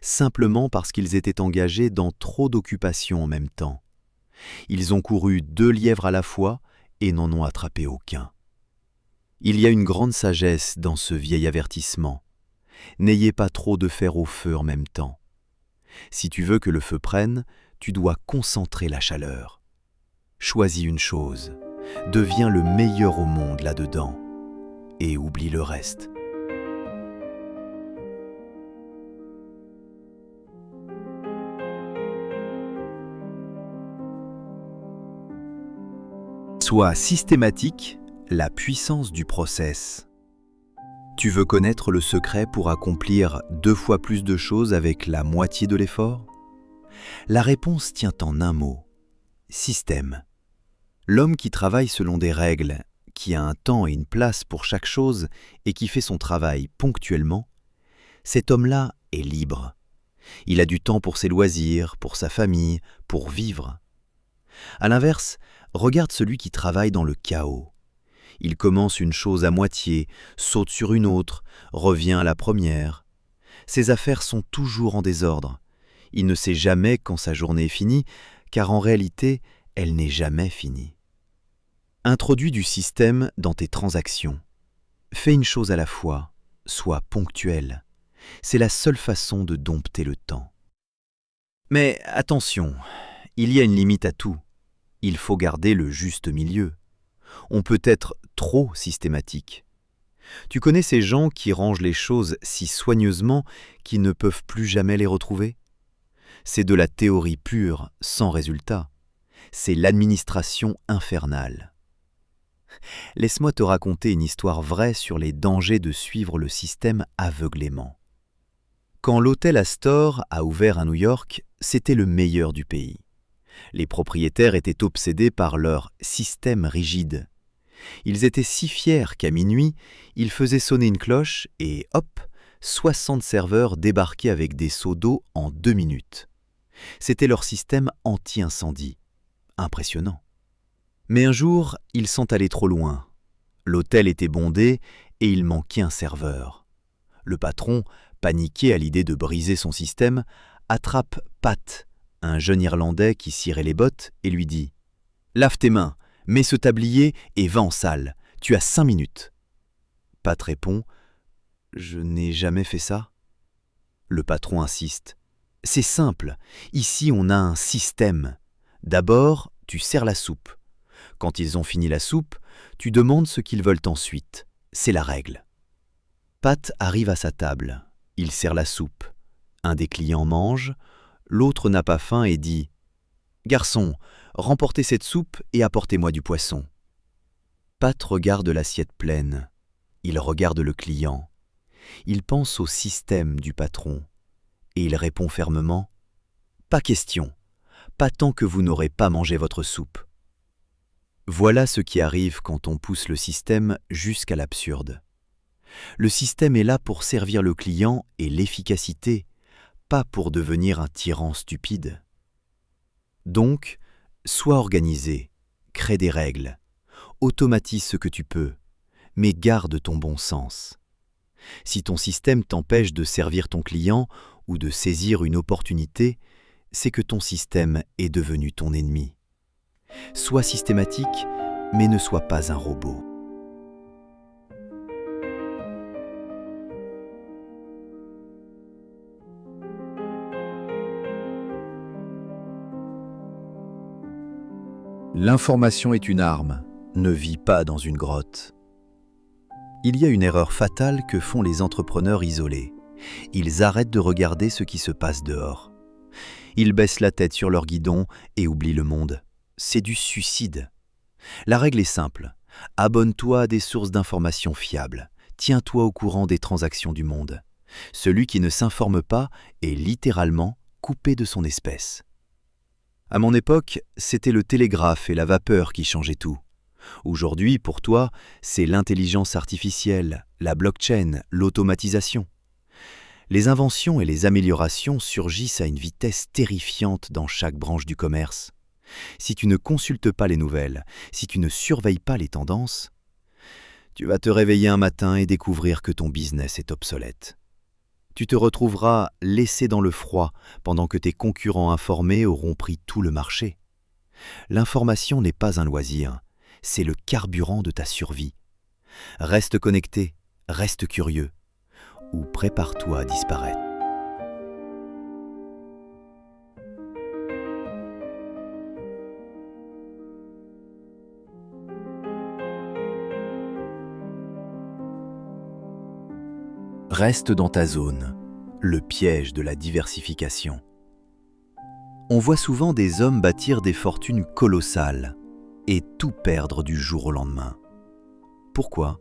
simplement parce qu'ils étaient engagés dans trop d'occupations en même temps. Ils ont couru 2 lièvres à la fois et n'en ont attrapé aucun. Il y a une grande sagesse dans ce vieil avertissement. N'ayez pas trop de fer au feu en même temps. Si tu veux que le feu prenne, tu dois concentrer la chaleur. Choisis une chose, deviens le meilleur au monde là-dedans, et oublie le reste. Sois systématique, la puissance du process. Tu veux connaître le secret pour accomplir 2 fois plus de choses avec la moitié de l'effort? La réponse tient en un mot: système. L'homme qui travaille selon des règles, qui a un temps et une place pour chaque chose et qui fait son travail ponctuellement, cet homme-là est libre. Il a du temps pour ses loisirs, pour sa famille, pour vivre. À l'inverse, regarde celui qui travaille dans le chaos. Il commence une chose à moitié, saute sur une autre, revient à la première. Ses affaires sont toujours en désordre. Il ne sait jamais quand sa journée est finie, car en réalité, elle n'est jamais finie. Introduis du système dans tes transactions. Fais une chose à la fois, sois ponctuel. C'est la seule façon de dompter le temps. Mais attention, il y a une limite à tout. Il faut garder le juste milieu. On peut être trop systématique. Tu connais ces gens qui rangent les choses si soigneusement qu'ils ne peuvent plus jamais les retrouver? C'est de la théorie pure, sans résultat. C'est l'administration infernale. Laisse-moi te raconter une histoire vraie sur les dangers de suivre le système aveuglément. Quand l'hôtel Astor a ouvert à New York, c'était le meilleur du pays. Les propriétaires étaient obsédés par leur système rigide. Ils étaient si fiers qu'à minuit, ils faisaient sonner une cloche et hop, 60 serveurs débarquaient avec des seaux d'eau en 2 minutes. C'était leur système anti-incendie. Impressionnant. Mais un jour, ils sont allés trop loin. L'hôtel était bondé et il manquait un serveur. Le patron, paniqué à l'idée de briser son système, attrape Pat, un jeune Irlandais qui cirait les bottes, et lui dit « Lave tes mains, mets ce tablier et va en salle. Tu as 5 minutes. » Pat répond « Je n'ai jamais fait ça. » Le patron insiste. « C'est simple, ici on a un système. D'abord, tu sers la soupe. Quand ils ont fini la soupe, tu demandes ce qu'ils veulent ensuite. C'est la règle. » Pat arrive à sa table. Il sert la soupe. Un des clients mange, l'autre n'a pas faim et dit « Garçon, remportez cette soupe et apportez-moi du poisson. » Pat regarde l'assiette pleine. Il regarde le client. Il pense au système du patron. Et il répond fermement « Pas question, pas tant que vous n'aurez pas mangé votre soupe. » Voilà ce qui arrive quand on pousse le système jusqu'à l'absurde. Le système est là pour servir le client et l'efficacité, pas pour devenir un tyran stupide. Donc, sois organisé, crée des règles, automatise ce que tu peux, mais garde ton bon sens. Si ton système t'empêche de servir ton client ou de saisir une opportunité, c'est que ton système est devenu ton ennemi. Sois systématique, mais ne sois pas un robot. L'information est une arme, ne vis pas dans une grotte. Il y a une erreur fatale que font les entrepreneurs isolés. Ils arrêtent de regarder ce qui se passe dehors. Ils baissent la tête sur leur guidon et oublient le monde. C'est du suicide. La règle est simple. Abonne-toi à des sources d'informations fiables. Tiens-toi au courant des transactions du monde. Celui qui ne s'informe pas est littéralement coupé de son espèce. À mon époque, c'était le télégraphe et la vapeur qui changeaient tout. Aujourd'hui, pour toi, c'est l'intelligence artificielle, la blockchain, l'automatisation. Les inventions et les améliorations surgissent à une vitesse terrifiante dans chaque branche du commerce. Si tu ne consultes pas les nouvelles, si tu ne surveilles pas les tendances, tu vas te réveiller un matin et découvrir que ton business est obsolète. Tu te retrouveras laissé dans le froid pendant que tes concurrents informés auront pris tout le marché. L'information n'est pas un loisir, c'est le carburant de ta survie. Reste connecté, reste curieux, ou prépare-toi à disparaître. Reste dans ta zone, le piège de la diversification. On voit souvent des hommes bâtir des fortunes colossales et tout perdre du jour au lendemain. Pourquoi ?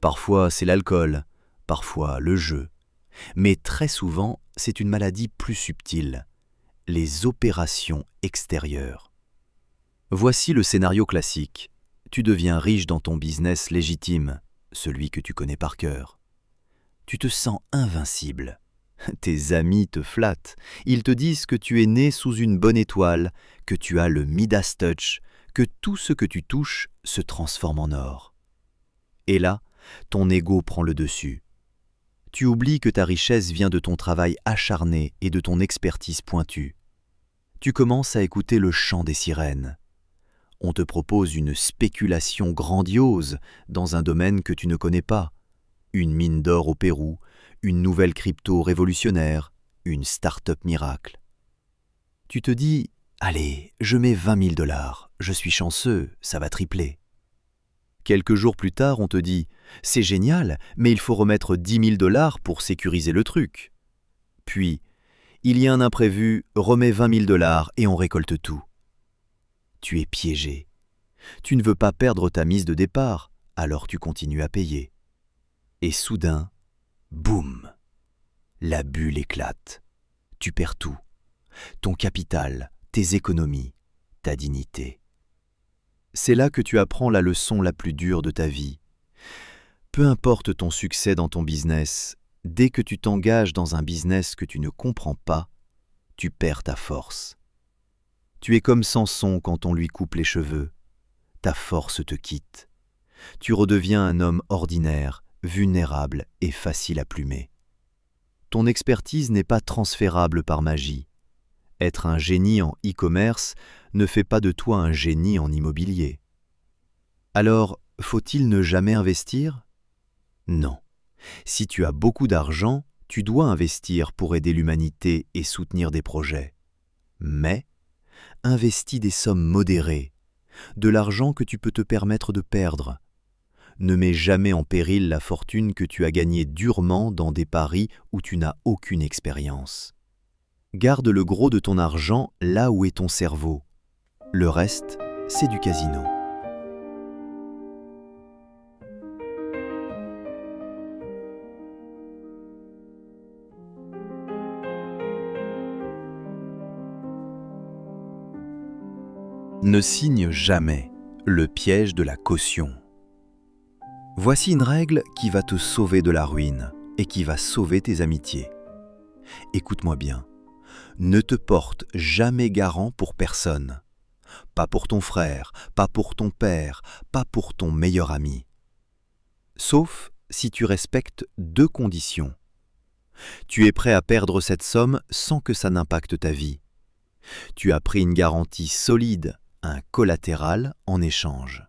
Parfois c'est l'alcool, parfois le jeu, mais très souvent c'est une maladie plus subtile, les opérations extérieures. Voici le scénario classique. Tu deviens riche dans ton business légitime, celui que tu connais par cœur. Tu te sens invincible. Tes amis te flattent. Ils te disent que tu es né sous une bonne étoile, que tu as le Midas Touch, que tout ce que tu touches se transforme en or. Et là, ton ego prend le dessus. Tu oublies que ta richesse vient de ton travail acharné et de ton expertise pointue. Tu commences à écouter le chant des sirènes. On te propose une spéculation grandiose dans un domaine que tu ne connais pas. Une mine d'or au Pérou, une nouvelle crypto révolutionnaire, une start-up miracle. Tu te dis, allez, je mets 20 000 $, je suis chanceux, ça va tripler. Quelques jours plus tard, on te dit, c'est génial, mais il faut remettre 10 000 $ pour sécuriser le truc. Puis, il y a un imprévu, remets 20 000 $ et on récolte tout. Tu es piégé. Tu ne veux pas perdre ta mise de départ, alors tu continues à payer. Et soudain, boum, la bulle éclate. Tu perds tout. Ton capital, tes économies, ta dignité. C'est là que tu apprends la leçon la plus dure de ta vie. Peu importe ton succès dans ton business, dès que tu t'engages dans un business que tu ne comprends pas, tu perds ta force. Tu es comme Samson quand on lui coupe les cheveux. Ta force te quitte. Tu redeviens un homme ordinaire, vulnérable et facile à plumer. Ton expertise n'est pas transférable par magie. Être un génie en e-commerce ne fait pas de toi un génie en immobilier. Alors, faut-il ne jamais investir ? Non. Si tu as beaucoup d'argent, tu dois investir pour aider l'humanité et soutenir des projets. Mais, investis des sommes modérées, de l'argent que tu peux te permettre de perdre. Ne mets jamais en péril la fortune que tu as gagnée durement dans des paris où tu n'as aucune expérience. Garde le gros de ton argent là où est ton cerveau. Le reste, c'est du casino. Ne signe jamais le piège de la caution. Voici une règle qui va te sauver de la ruine et qui va sauver tes amitiés. Écoute-moi bien, ne te porte jamais garant pour personne. Pas pour ton frère, pas pour ton père, pas pour ton meilleur ami. Sauf si tu respectes 2 conditions. Tu es prêt à perdre cette somme sans que ça n'impacte ta vie. Tu as pris une garantie solide, un collatéral en échange.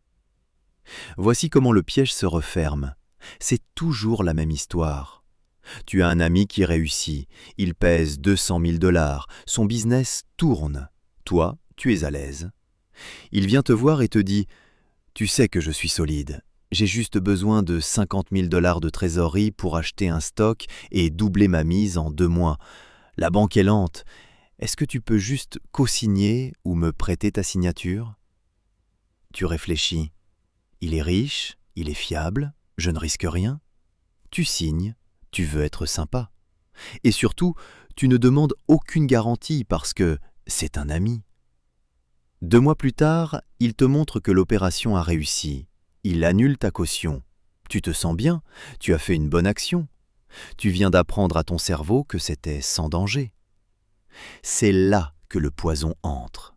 Voici comment le piège se referme. C'est toujours la même histoire. Tu as un ami qui réussit, il pèse 200 000 $, son business tourne. Toi, tu es à l'aise. Il vient te voir et te dit « Tu sais que je suis solide. J'ai juste besoin de 50 000 $ de trésorerie pour acheter un stock et doubler ma mise en 2 mois. La banque est lente. Est-ce que tu peux juste co-signer ou me prêter ta signature ?» Tu réfléchis. Il est riche, il est fiable, je ne risque rien. Tu signes, tu veux être sympa. Et surtout, tu ne demandes aucune garantie parce que c'est un ami. 2 mois plus tard, il te montre que l'opération a réussi. Il annule ta caution. Tu te sens bien, tu as fait une bonne action. Tu viens d'apprendre à ton cerveau que c'était sans danger. C'est là que le poison entre.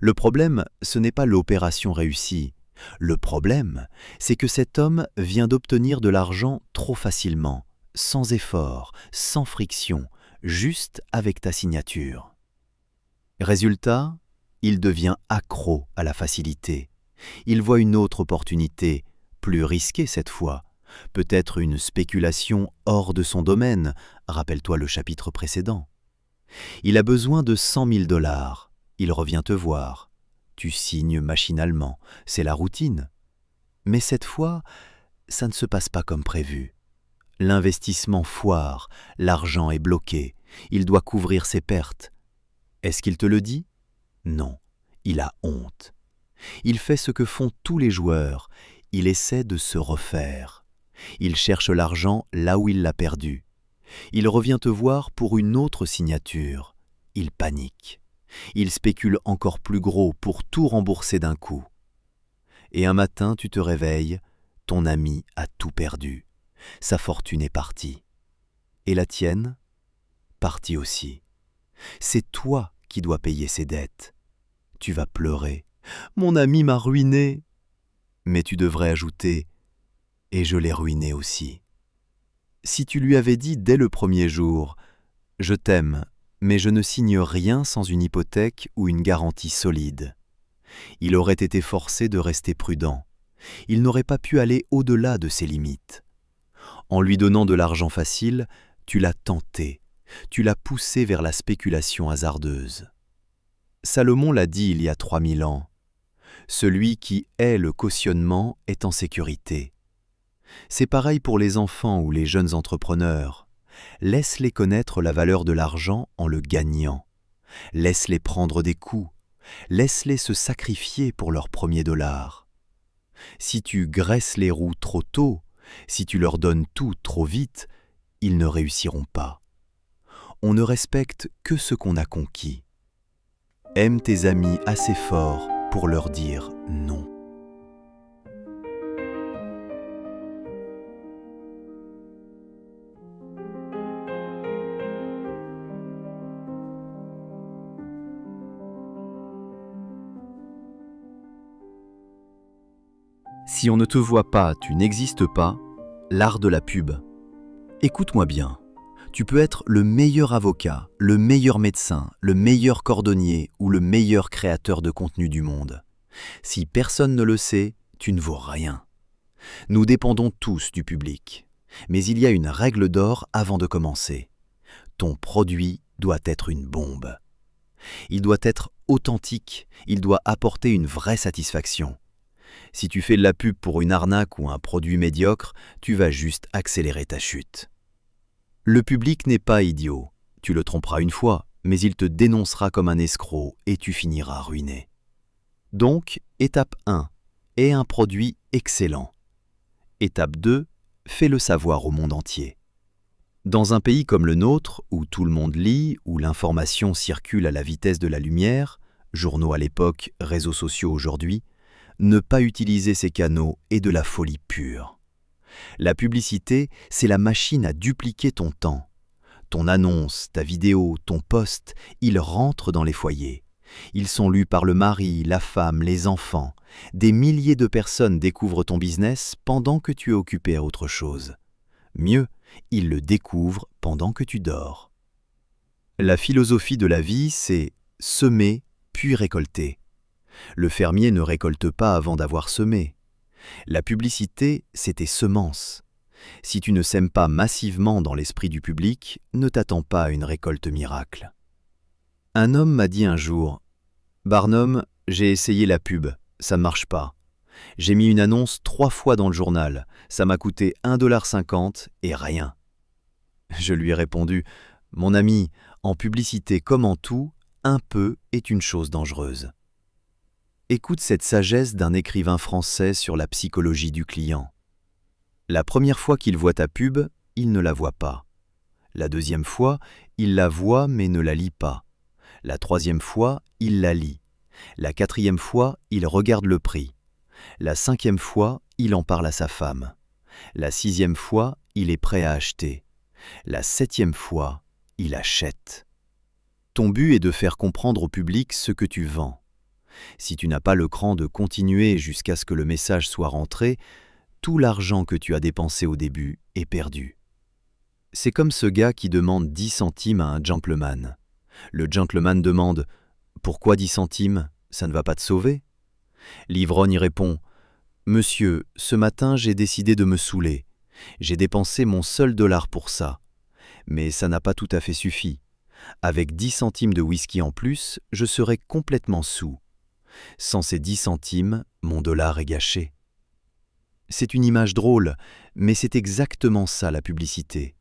Le problème, ce n'est pas l'opération réussie. Le problème, c'est que cet homme vient d'obtenir de l'argent trop facilement, sans effort, sans friction, juste avec ta signature. Résultat, il devient accro à la facilité. Il voit une autre opportunité, plus risquée cette fois, peut-être une spéculation hors de son domaine, rappelle-toi le chapitre précédent. Il a besoin de 100 000 $. Il revient te voir. Tu signes machinalement, c'est la routine. Mais cette fois, ça ne se passe pas comme prévu. L'investissement foire, l'argent est bloqué, il doit couvrir ses pertes. Est-ce qu'il te le dit? Non, il a honte. Il fait ce que font tous les joueurs, il essaie de se refaire. Il cherche l'argent là où il l'a perdu. Il revient te voir pour une autre signature. Il panique. Il spécule encore plus gros pour tout rembourser d'un coup. Et un matin, tu te réveilles, ton ami a tout perdu. Sa fortune est partie. Et la tienne? Partie aussi. C'est toi qui dois payer ses dettes. Tu vas pleurer. Mon ami m'a ruiné. Mais tu devrais ajouter « et je l'ai ruiné aussi ». Si tu lui avais dit dès le premier jour « je t'aime, mais je ne signe rien sans une hypothèque ou une garantie solide », il aurait été forcé de rester prudent. Il n'aurait pas pu aller au-delà de ses limites. En lui donnant de l'argent facile, tu l'as tenté, tu l'as poussé vers la spéculation hasardeuse. Salomon l'a dit il y a 3000 ans. Celui qui hait le cautionnement est en sécurité. C'est pareil pour les enfants ou les jeunes entrepreneurs. Laisse-les connaître la valeur de l'argent en le gagnant. Laisse-les prendre des coups. Laisse-les se sacrifier pour leur premier dollar. Si tu graisses les roues trop tôt, si tu leur donnes tout trop vite, ils ne réussiront pas. On ne respecte que ce qu'on a conquis. Aime tes amis assez fort pour leur dire non. Si on ne te voit pas, tu n'existes pas, l'art de la pub. Écoute-moi bien, tu peux être le meilleur avocat, le meilleur médecin, le meilleur cordonnier ou le meilleur créateur de contenu du monde. Si personne ne le sait, tu ne vaux rien. Nous dépendons tous du public. Mais il y a une règle d'or avant de commencer. Ton produit doit être une bombe. Il doit être authentique, il doit apporter une vraie satisfaction. Si tu fais de la pub pour une arnaque ou un produit médiocre, tu vas juste accélérer ta chute. Le public n'est pas idiot. Tu le tromperas une fois, mais il te dénoncera comme un escroc et tu finiras ruiné. Donc, étape 1, aie un produit excellent. Étape 2, fais-le savoir au monde entier. Dans un pays comme le nôtre, où tout le monde lit, où l'information circule à la vitesse de la lumière, journaux à l'époque, réseaux sociaux aujourd'hui, ne pas utiliser ces canaux est de la folie pure. La publicité, c'est la machine à dupliquer ton temps. Ton annonce, ta vidéo, ton post, ils rentrent dans les foyers. Ils sont lus par le mari, la femme, les enfants. Des milliers de personnes découvrent ton business pendant que tu es occupé à autre chose. Mieux, ils le découvrent pendant que tu dors. La philosophie de la vie, c'est semer puis récolter. Le fermier ne récolte pas avant d'avoir semé. La publicité, c'est tes semences. Si tu ne sèmes pas massivement dans l'esprit du public, ne t'attends pas à une récolte miracle. Un homme m'a dit un jour « Barnum, j'ai essayé la pub, ça ne marche pas. J'ai mis une annonce 3 fois dans le journal, ça m'a coûté 1,50 $ et rien. » Je lui ai répondu « Mon ami, en publicité comme en tout, un peu est une chose dangereuse. » Écoute cette sagesse d'un écrivain français sur la psychologie du client. La première fois qu'il voit ta pub, il ne la voit pas. La deuxième fois, il la voit mais ne la lit pas. La troisième fois, il la lit. La quatrième fois, il regarde le prix. La cinquième fois, il en parle à sa femme. La 6e fois, il est prêt à acheter. La 7e fois, il achète. Ton but est de faire comprendre au public ce que tu vends. Si tu n'as pas le cran de continuer jusqu'à ce que le message soit rentré, tout l'argent que tu as dépensé au début est perdu. C'est comme ce gars qui demande 10 centimes à un gentleman. Le gentleman demande « Pourquoi 10 centimes? Ça ne va pas te sauver ?» L'ivrogne y répond « Monsieur, ce matin j'ai décidé de me saouler. J'ai dépensé mon seul dollar pour ça. Mais ça n'a pas tout à fait suffi. Avec 10 centimes de whisky en plus, je serai complètement saoul. Sans ces 10 centimes, mon dollar est gâché. » C'est une image drôle, mais c'est exactement ça la publicité.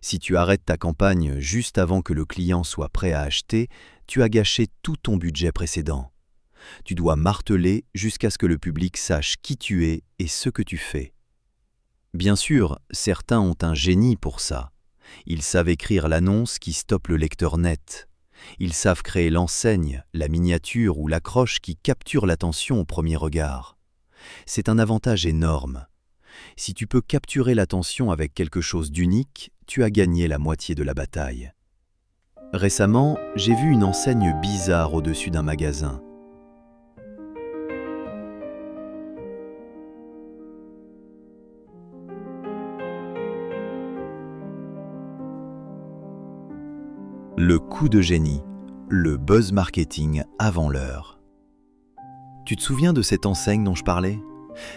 Si tu arrêtes ta campagne juste avant que le client soit prêt à acheter, tu as gâché tout ton budget précédent. Tu dois marteler jusqu'à ce que le public sache qui tu es et ce que tu fais. Bien sûr, certains ont un génie pour ça. Ils savent écrire l'annonce qui stoppe le lecteur net. Ils savent créer l'enseigne, la miniature ou l'accroche qui capture l'attention au premier regard. C'est un avantage énorme. Si tu peux capturer l'attention avec quelque chose d'unique, tu as gagné la moitié de la bataille. Récemment, j'ai vu une enseigne bizarre au-dessus d'un magasin. Le coup de génie, le buzz marketing avant l'heure. Tu te souviens de cette enseigne dont je parlais ?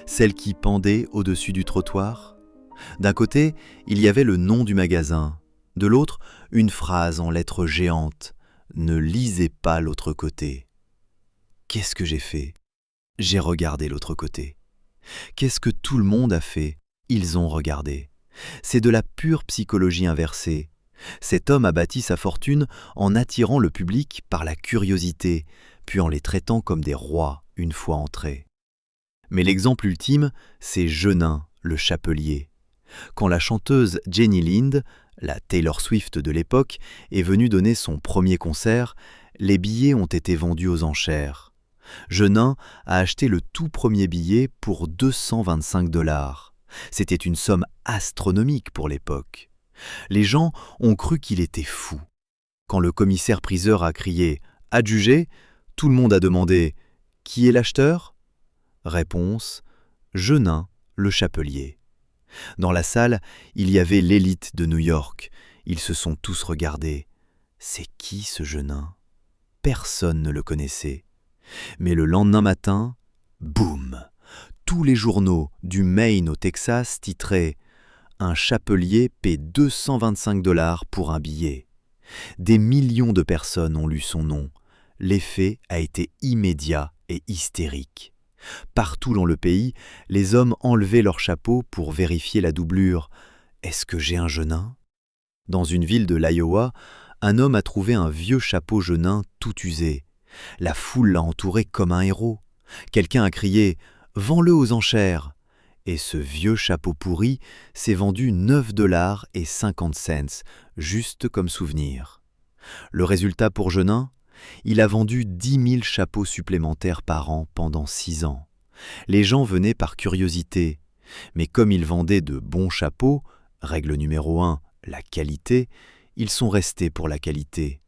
Celle qui pendait au-dessus du trottoir ? D'un côté, il y avait le nom du magasin. De l'autre, une phrase en lettres géantes. Ne lisez pas l'autre côté. Qu'est-ce que j'ai fait ? J'ai regardé l'autre côté. Qu'est-ce que tout le monde a fait ? Ils ont regardé. C'est de la pure psychologie inversée. Cet homme a bâti sa fortune en attirant le public par la curiosité, puis en les traitant comme des rois une fois entrés. Mais l'exemple ultime, c'est Genin, le chapelier. Quand la chanteuse Jenny Lind, la Taylor Swift de l'époque, est venue donner son premier concert, les billets ont été vendus aux enchères. Genin a acheté le tout premier billet pour 225 $. C'était une somme astronomique pour l'époque. Les gens ont cru qu'il était fou. Quand le commissaire-priseur a crié « Adjugé », tout le monde a demandé « Qui est l'acheteur ?» Réponse « Genin, le chapelier ». Dans la salle, il y avait l'élite de New York. Ils se sont tous regardés. C'est qui ce Genin ? Personne ne le connaissait. Mais le lendemain matin, boum ! Tous les journaux, du Maine au Texas, titraient « Un chapelier paie 225 $ pour un billet ». Des millions de personnes ont lu son nom. L'effet a été immédiat et hystérique. Partout dans le pays, les hommes enlevaient leurs chapeaux pour vérifier la doublure. Est-ce que j'ai un Genin ? Dans une ville de l'Iowa, un homme a trouvé un vieux chapeau Genin tout usé. La foule l'a entouré comme un héros. Quelqu'un a crié « Vends-le aux enchères !» Et ce vieux chapeau pourri s'est vendu 9,50 $, juste comme souvenir. Le résultat pour Genin ? Il a vendu 10 000 chapeaux supplémentaires par an pendant 6 ans. Les gens venaient par curiosité, mais comme il vendait de bons chapeaux, règle numéro 1, la qualité, ils sont restés pour la qualité.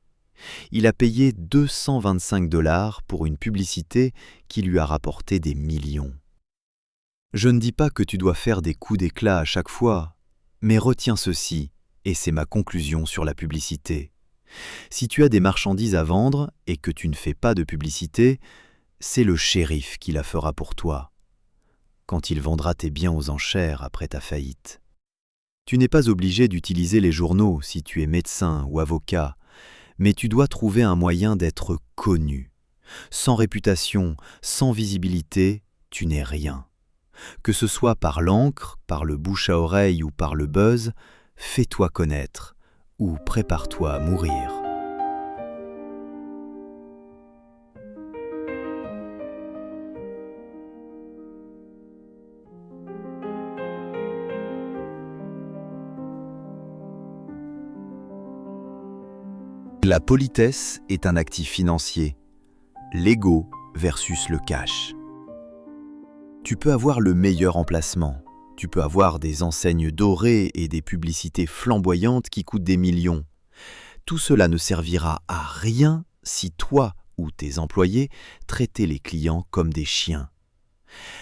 Il a payé 225 $ pour une publicité qui lui a rapporté des millions. Je ne dis pas que tu dois faire des coups d'éclat à chaque fois, mais retiens ceci, et c'est ma conclusion sur la publicité. Si tu as des marchandises à vendre et que tu ne fais pas de publicité, c'est le shérif qui la fera pour toi, quand il vendra tes biens aux enchères après ta faillite. Tu n'es pas obligé d'utiliser les journaux si tu es médecin ou avocat, mais tu dois trouver un moyen d'être connu. Sans réputation, sans visibilité, tu n'es rien. Que ce soit par l'encre, par le bouche à oreille ou par le buzz, fais-toi connaître ou prépare-toi à mourir. La politesse est un actif financier. L'ego versus le cash. Tu peux avoir le meilleur emplacement, Tu peux avoir des enseignes dorées et des publicités flamboyantes qui coûtent des millions. Tout cela ne servira à rien si toi ou tes employés traitez les clients comme des chiens.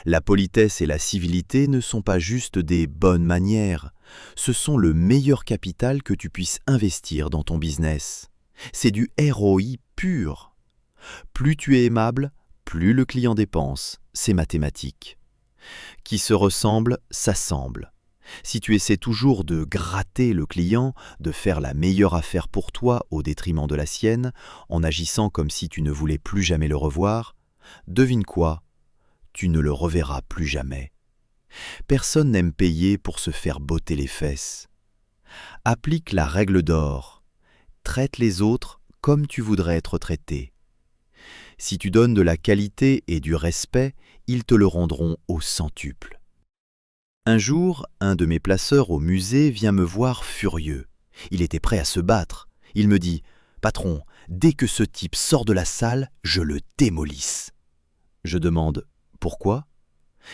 La politesse et la civilité ne sont pas juste des bonnes manières, ce sont le meilleur capital que tu puisses investir dans ton business. C'est du ROI pur. Plus tu es aimable, plus le client dépense, c'est mathématique. Qui se ressemble, s'assemble. Si tu essaies toujours de gratter le client, de faire la meilleure affaire pour toi au détriment de la sienne, en agissant comme si tu ne voulais plus jamais le revoir, devine quoi ? Tu ne le reverras plus jamais. Personne n'aime payer pour se faire botter les fesses. Applique la règle d'or. Traite les autres comme tu voudrais être traité. Si tu donnes de la qualité et du respect, ils te le rendront au centuple. Un jour, un de mes placeurs au musée vient me voir furieux. Il était prêt à se battre. Il me dit « Patron, dès que ce type sort de la salle, je le démolisse. » Je demande « Pourquoi ?»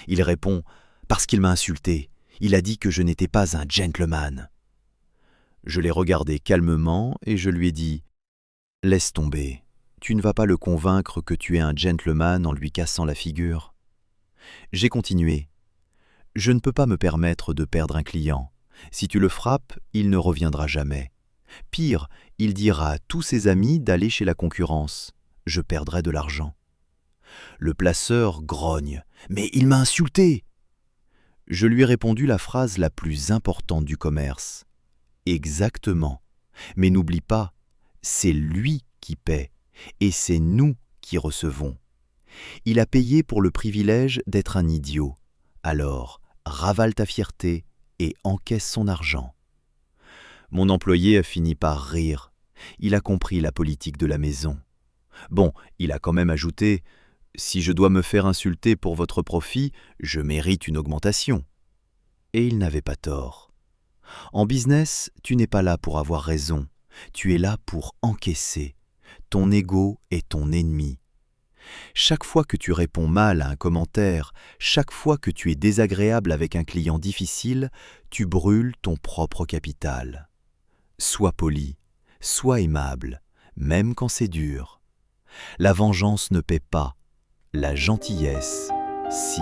Il répond « Parce qu'il m'a insulté. Il a dit que je n'étais pas un gentleman. » Je l'ai regardé calmement et je lui ai dit « Laisse tomber. Tu ne vas pas le convaincre que tu es un gentleman en lui cassant la figure. » J'ai continué. « Je ne peux pas me permettre de perdre un client. Si tu le frappes, il ne reviendra jamais. Pire, il dira à tous ses amis d'aller chez la concurrence. Je perdrai de l'argent. » Le placeur grogne. « Mais il m'a insulté !» Je lui ai répondu la phrase la plus importante du commerce. « Exactement. Mais n'oublie pas, c'est lui qui paie et c'est nous qui recevons. Il a payé pour le privilège d'être un idiot. Alors, ravale ta fierté et encaisse son argent. » Mon employé a fini par rire. Il a compris la politique de la maison. Bon, il a quand même ajouté « Si je dois me faire insulter pour votre profit, je mérite une augmentation. » Et il n'avait pas tort. En business, tu n'es pas là pour avoir raison, tu es là pour encaisser. Ton ego est ton ennemi. Chaque fois que tu réponds mal à un commentaire, chaque fois que tu es désagréable avec un client difficile, tu brûles ton propre capital. Sois poli, sois aimable, même quand c'est dur. La vengeance ne paie pas, la gentillesse, si.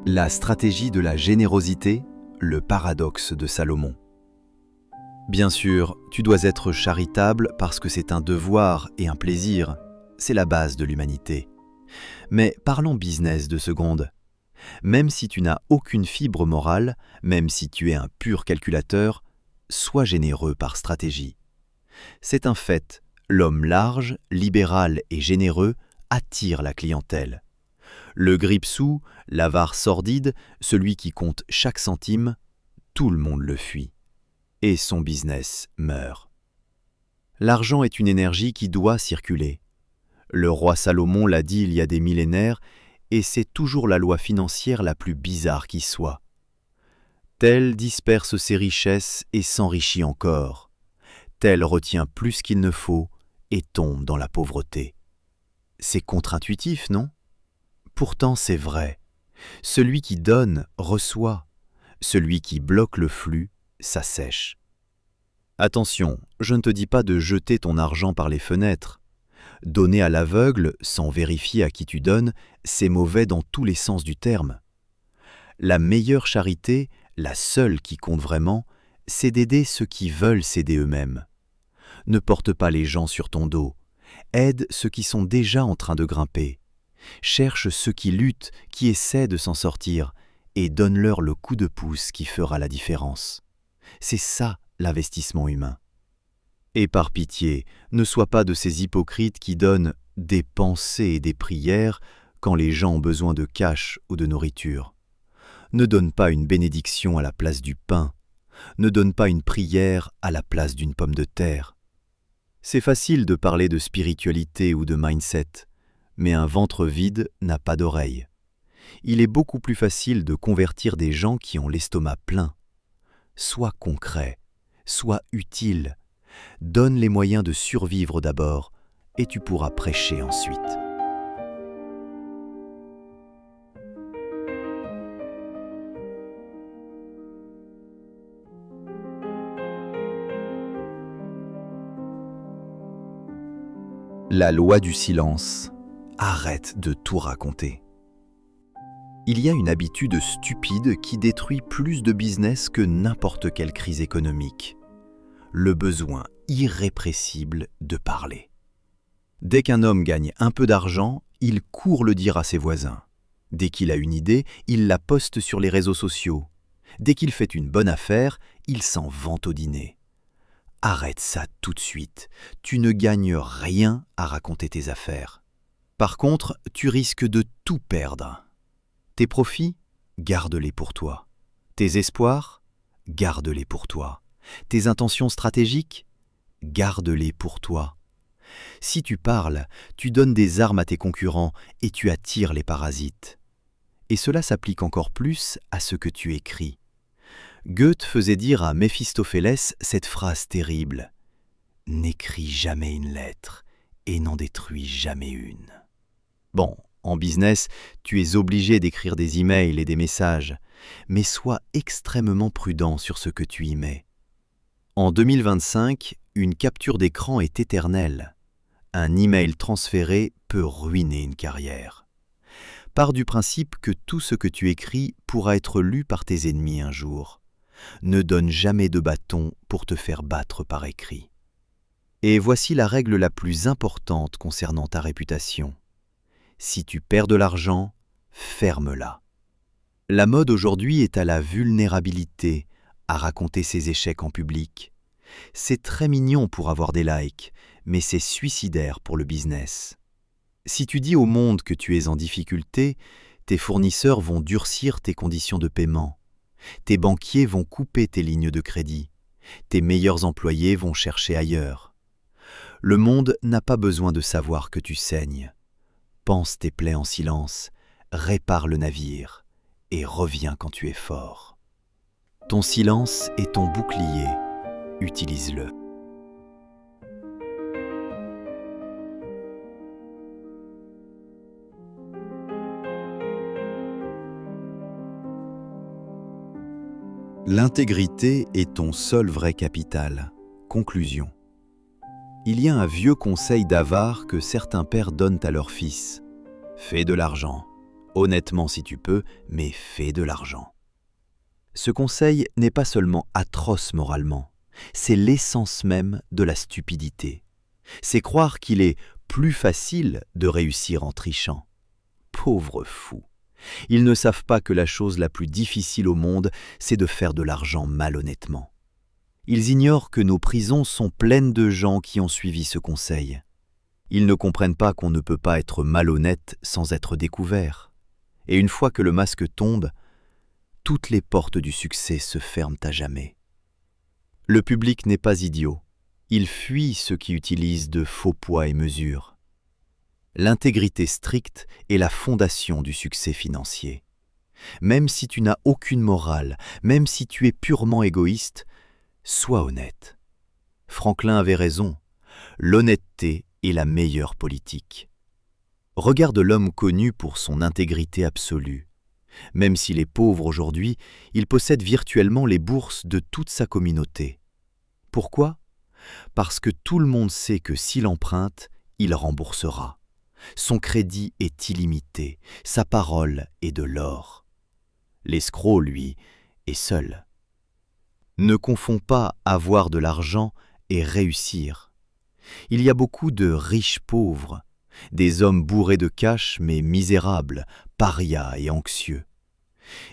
La stratégie de la générosité, le paradoxe de Salomon. Bien sûr, tu dois être charitable parce que c'est un devoir et un plaisir, c'est la base de l'humanité. Mais parlons business 2 secondes. Même si tu n'as aucune fibre morale, même si tu es un pur calculateur, sois généreux par stratégie. C'est un fait, l'homme large, libéral et généreux attire la clientèle. Le grippe-sous, l'avare sordide, celui qui compte chaque centime, tout le monde le fuit. Et son business meurt. L'argent est une énergie qui doit circuler. Le roi Salomon l'a dit il y a des millénaires, et c'est toujours la loi financière la plus bizarre qui soit. Tel disperse ses richesses et s'enrichit encore. Tel retient plus qu'il ne faut et tombe dans la pauvreté. C'est contre-intuitif, non ? Pourtant c'est vrai. Celui qui donne reçoit. Celui qui bloque le flux s'assèche. Attention, je ne te dis pas de jeter ton argent par les fenêtres. Donner à l'aveugle, sans vérifier à qui tu donnes, c'est mauvais dans tous les sens du terme. La meilleure charité, la seule qui compte vraiment, c'est d'aider ceux qui veulent s'aider eux-mêmes. Ne porte pas les gens sur ton dos. Aide ceux qui sont déjà en train de grimper. Cherche ceux qui luttent, qui essaient de s'en sortir, et donne-leur le coup de pouce qui fera la différence. C'est ça l'investissement humain. Et par pitié, ne sois pas de ces hypocrites qui donnent des pensées et des prières quand les gens ont besoin de cash ou de nourriture. Ne donne pas une bénédiction à la place du pain. Ne donne pas une prière à la place d'une pomme de terre. C'est facile de parler de spiritualité ou de mindset, mais un ventre vide n'a pas d'oreille. Il est beaucoup plus facile de convertir des gens qui ont l'estomac plein. Sois concret, Sois utile. Donne les moyens de survivre d'abord et tu pourras prêcher ensuite. La loi du silence. Arrête de tout raconter. Il y a une habitude stupide qui détruit plus de business que n'importe quelle crise économique. Le besoin irrépressible de parler. Dès qu'un homme gagne un peu d'argent, il court le dire à ses voisins. Dès qu'il a une idée, il la poste sur les réseaux sociaux. Dès qu'il fait une bonne affaire, il s'en vante au dîner. Arrête ça tout de suite. Tu ne gagnes rien à raconter tes affaires. Par contre, tu risques de tout perdre. Tes profits, garde-les pour toi. Tes espoirs, garde-les pour toi. Tes intentions stratégiques, garde-les pour toi. Si tu parles, tu donnes des armes à tes concurrents et tu attires les parasites. Et cela s'applique encore plus à ce que tu écris. Goethe faisait dire à Méphistophélès cette phrase terrible : « N'écris jamais une lettre et n'en détruis jamais une. » Bon, en business, tu es obligé d'écrire des emails et des messages, mais sois extrêmement prudent sur ce que tu y mets. En 2025, une capture d'écran est éternelle. Un email transféré peut ruiner une carrière. Pars du principe que tout ce que tu écris pourra être lu par tes ennemis un jour. Ne donne jamais de bâton pour te faire battre par écrit. Et voici la règle la plus importante concernant ta réputation. Si tu perds de l'argent, ferme-la. La mode aujourd'hui est à la vulnérabilité, à raconter ses échecs en public. C'est très mignon pour avoir des likes, mais c'est suicidaire pour le business. Si tu dis au monde que tu es en difficulté, tes fournisseurs vont durcir tes conditions de paiement. Tes banquiers vont couper tes lignes de crédit. Tes meilleurs employés vont chercher ailleurs. Le monde n'a pas besoin de savoir que tu saignes. Pense tes plaies en silence, répare le navire et reviens quand tu es fort. Ton silence est ton bouclier, utilise-le. L'intégrité est ton seul vrai capital. Conclusion. Il y a un vieux conseil d'avare que certains pères donnent à leurs fils. Fais de l'argent. Honnêtement si tu peux, mais fais de l'argent. Ce conseil n'est pas seulement atroce moralement, c'est l'essence même de la stupidité. C'est croire qu'il est plus facile de réussir en trichant. Pauvres fous. Ils ne savent pas que la chose la plus difficile au monde, c'est de faire de l'argent malhonnêtement. Ils ignorent que nos prisons sont pleines de gens qui ont suivi ce conseil. Ils ne comprennent pas qu'on ne peut pas être malhonnête sans être découvert. Et une fois que le masque tombe, toutes les portes du succès se ferment à jamais. Le public n'est pas idiot. Il fuit ceux qui utilisent de faux poids et mesures. L'intégrité stricte est la fondation du succès financier. Même si tu n'as aucune morale, même si tu es purement égoïste, sois honnête. Franklin avait raison, l'honnêteté est la meilleure politique. Regarde l'homme connu pour son intégrité absolue. Même s'il est pauvre aujourd'hui, il possède virtuellement les bourses de toute sa communauté. Pourquoi ? Parce que tout le monde sait que s'il emprunte, il remboursera. Son crédit est illimité, sa parole est de l'or. L'escroc, lui, est seul. Ne confonds pas avoir de l'argent et réussir. Il y a beaucoup de riches pauvres, des hommes bourrés de cash mais misérables, parias et anxieux.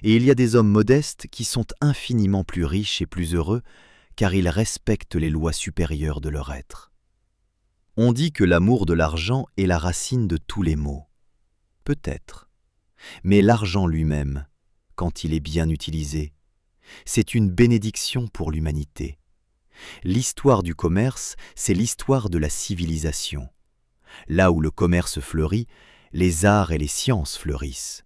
Et il y a des hommes modestes qui sont infiniment plus riches et plus heureux car ils respectent les lois supérieures de leur être. On dit que l'amour de l'argent est la racine de tous les maux. Peut-être. Mais l'argent lui-même, quand il est bien utilisé, c'est une bénédiction pour l'humanité. L'histoire du commerce, c'est l'histoire de la civilisation. Là où le commerce fleurit, les arts et les sciences fleurissent.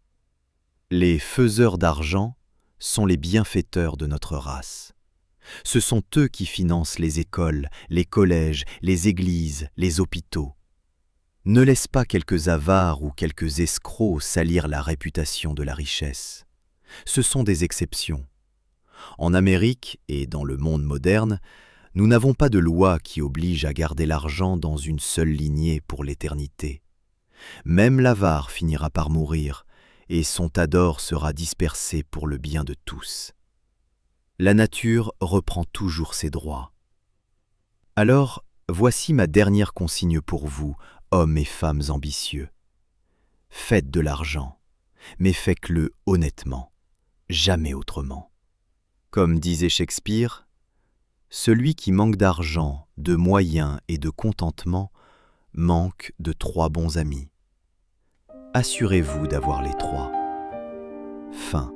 Les faiseurs d'argent sont les bienfaiteurs de notre race. Ce sont eux qui financent les écoles, les collèges, les églises, les hôpitaux. Ne laisse pas quelques avares ou quelques escrocs salir la réputation de la richesse. Ce sont des exceptions. En Amérique et dans le monde moderne, nous n'avons pas de loi qui oblige à garder l'argent dans une seule lignée pour l'éternité. Même l'avare finira par mourir, et son tas d'or sera dispersé pour le bien de tous. La nature reprend toujours ses droits. Alors, voici ma dernière consigne pour vous, hommes et femmes ambitieux. Faites de l'argent, mais faites-le honnêtement, jamais autrement. Comme disait Shakespeare, celui qui manque d'argent, de moyens et de contentement manque de 3 bons amis. Assurez-vous d'avoir les 3. Fin.